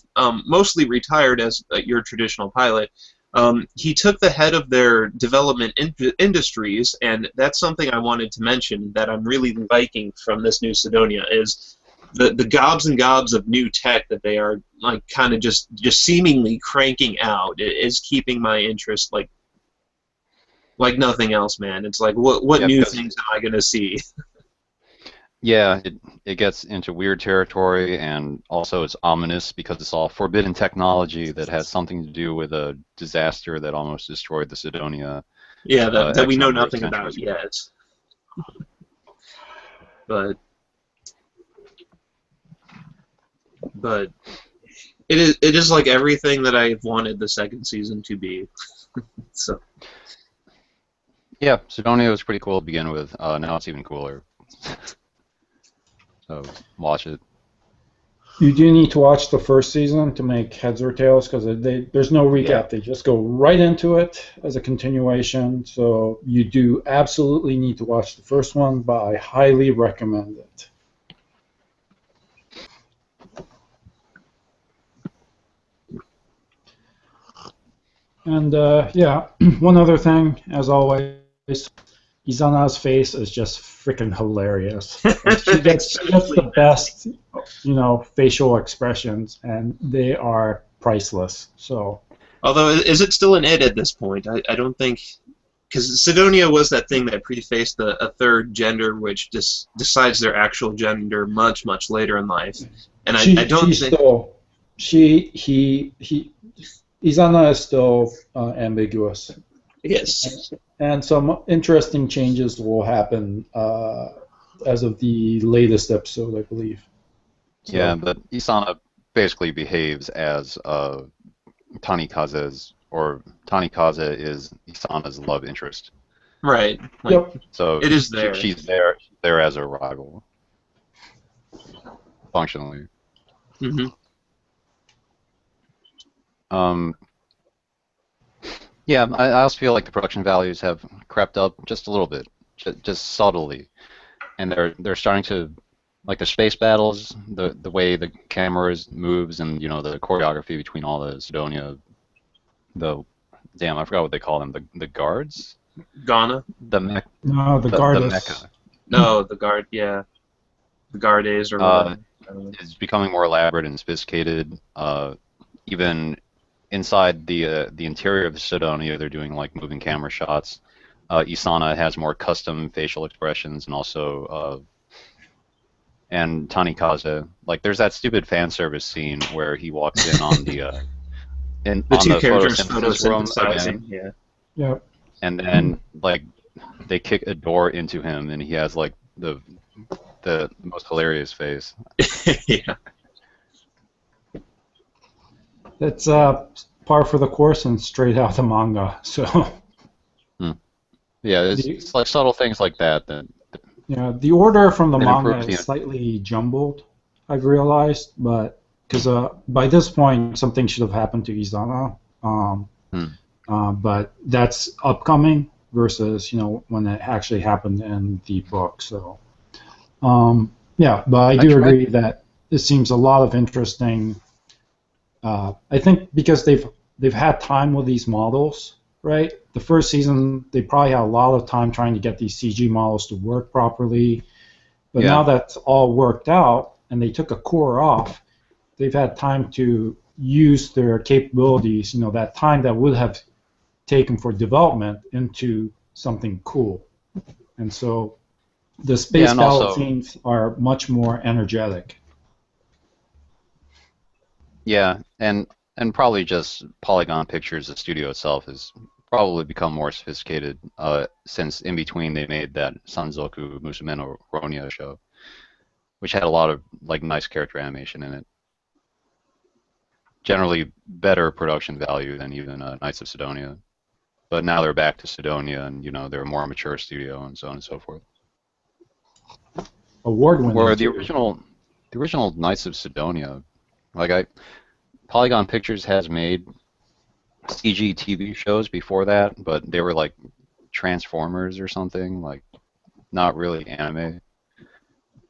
mostly retired as your traditional pilot, he took the head of their development industries, and that's something I wanted to mention that I'm really liking from this new Sidonia is the gobs and gobs of new tech that they are like kind of just seemingly cranking out. It is keeping my interest like nothing else, man. It's like what Yeah, new because- things am I gonna see? Yeah, it gets into weird territory, and also it's ominous because it's all forbidden technology that has something to do with a disaster that almost destroyed the Sidonia. Yeah, that we X know number of nothing about centuries yet. But it is like everything that I've wanted the second season to be. So Yeah, Sidonia was pretty cool to begin with. Now it's even cooler. So watch it. You do need to watch the first season to make heads or tails because there's no recap. Yeah. They just go right into it as a continuation. So you do absolutely need to watch the first one, but I highly recommend it. And yeah, one other thing, as always, Izana's face is just freaking hilarious. Like, she gets the best, facial expressions, and they are priceless. So, although is it still an it at this point? I don't think because Sidonia was that thing that prefaced a third gender, which just decides their actual gender much later in life, and I don't she's think. Izana is still ambiguous. Yes. And some interesting changes will happen as of the latest episode, I believe. So, Yeah, but Isana basically behaves as Tanikaze's, or Tanikaze is Isana's love interest. Right. Like, Yep. So it is there. She's there as a rival, functionally. hmm Yeah, I also feel like the production values have crept up just a little bit, just subtly, and they're starting to, like the space battles, the way the camera moves, and the choreography between all the Sidonia, I forgot what they call them, the guards, Ghana. the mech, no, the the Gardas. mecha. No, the guard. Yeah, the guardes or whatever. Is becoming more elaborate and sophisticated. Even inside the interior of the Sidonia, they're doing like moving camera shots. Isana has more custom facial expressions, and also and Tanikaze, like there's that stupid fan service scene where he walks in on the The two characters photosynthesis room photosynthesizing. again, Yeah. Yep. and then like they kick a door into him, and he has like the most hilarious face. Yeah. It's par for the course and straight out the manga. So, Yeah, it's like subtle things like that yeah, the order from the It manga improves, is yeah. slightly jumbled, I've realized, but because by this point something should have happened to Izana, but that's upcoming versus when it actually happened in the book. So, yeah, but I do agree that it seems a lot of interesting. I think because they've had time with these models, right? The first season, they probably had a lot of time trying to get these CG models to work properly. But Yeah. now that's all worked out, and they took a core off, they've had time to use their capabilities, that time that would have taken for development into something cool. And so the space and battle also- scenes are much more energetic. Yeah, and probably just Polygon Pictures, the studio itself, has probably become more sophisticated since in between they made that Sanzoku Musume no Ronya show, which had a lot of like nice character animation in it. Generally better production value than even Knights of Sidonia. But now they're back to Sidonia, and they're a more mature studio, and so on and so forth. Award-winning. Where the too. original Knights of Sidonia, Polygon Pictures has made CG TV shows before that, but they were like Transformers or something, like not really anime.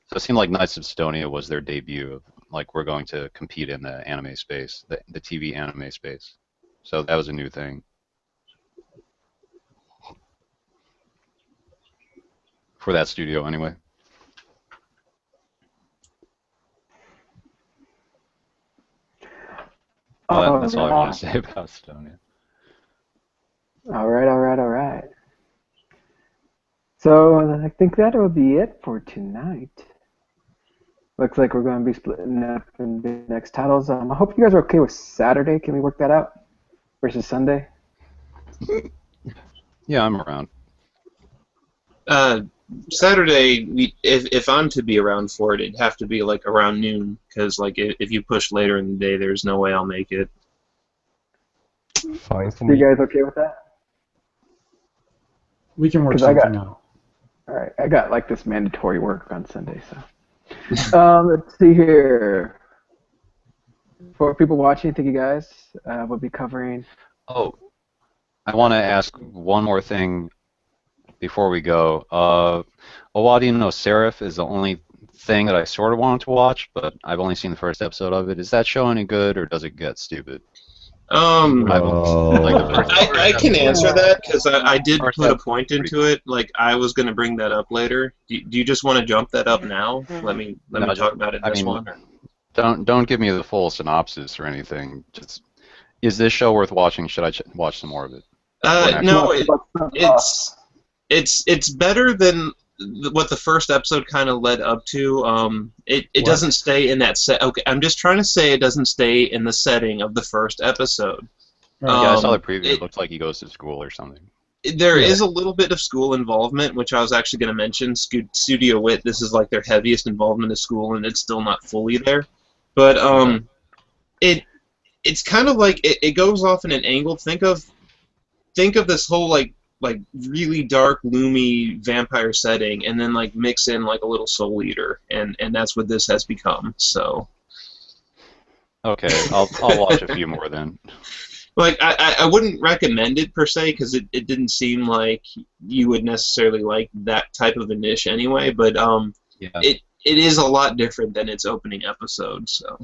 So it seemed like Knights of Sidonia was their debut of like we're going to compete in the anime space, the TV anime space. So that was a new thing. For that studio anyway. But that's all I want to say about Sidonia. All right. So I think that will be it for tonight. Looks like we're going to be splitting up in the next titles. I hope you guys are okay with Saturday. Can we work that out? Versus Sunday? Yeah, I'm around. Saturday, if I'm to be around for it, it'd have to be like around noon, because like if you push later in the day, there's no way I'll make it. Fine for You me. guys okay with that? We can work 'Cause I got- something out. All right, I got like this mandatory work on Sunday, so. Let's see here. For people watching, thank you guys. We'll be covering. Oh, I want to ask one more thing before we go. Owadi no Seraph is the only thing that I sort of wanted to watch, but I've only seen the first episode of it. Is that show any good, or does it get stupid? I can answer that because I did First put a episode point was into it. Like I was going to bring that up later. Do you just want to jump that up now? Let me No, talk about it in this one. Don't give me the full synopsis or anything. Just is this show worth watching? Should I watch some more of it? No, it's better than what the first episode kind of led up to. It doesn't stay in that set. Okay, I'm just trying to say it doesn't stay in the setting of the first episode. Yeah, I saw the preview. It looks like he goes to school or something. There is a little bit of school involvement, which I was actually going to mention. Studio Wit, this is like their heaviest involvement in school, and it's still not fully there. But it's kind of like it goes off in an angle. Think of this whole like really dark, gloomy vampire setting, and then like mix in like a little Soul Eater, and that's what this has become. So. Okay, I'll watch a few more then. Like I wouldn't recommend it per se because it didn't seem like you would necessarily like that type of a niche anyway. But Yeah. it is a lot different than its opening episode. So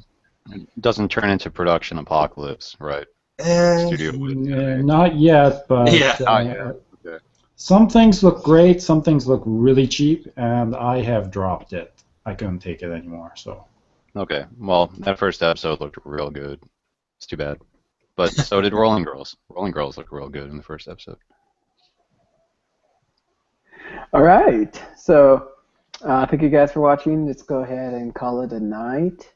It doesn't turn into production apocalypse, right? Studio Wit. Not yet, but Yeah. Not yet. Okay. some things look great, some things look really cheap, and I have dropped it. I couldn't take it anymore, so. Okay, well, that first episode looked real good. It's too bad. But so did Rolling Girls. Rolling Girls looked real good in the first episode. All right. So, thank you guys for watching. Let's go ahead and call it a night.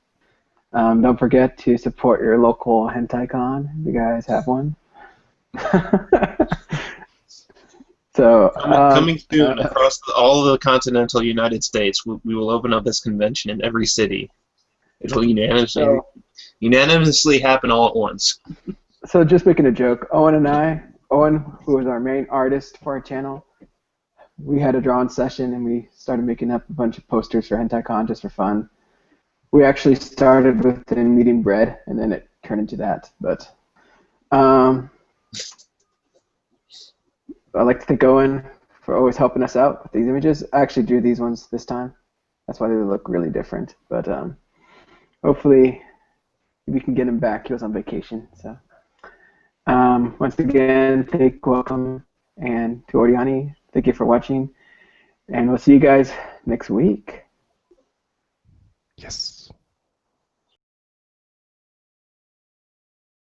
Don't forget to support your local hentai con if you guys have one. So, coming soon across all the continental United States, we will open up this convention in every city. It'll unanimously happen all at once. So just making a joke, Owen, who is our main artist for our channel, we had a drawing session and we started making up a bunch of posters for HentaiCon just for fun. We actually started with an eating bread and then it turned into that. But I'd like to thank Owen for always helping us out with these images. I actually drew these ones this time. That's why they look really different. But hopefully we can get him back. He was on vacation. So once again, welcome, and to OreAni, thank you for watching, and we'll see you guys next week. Yes.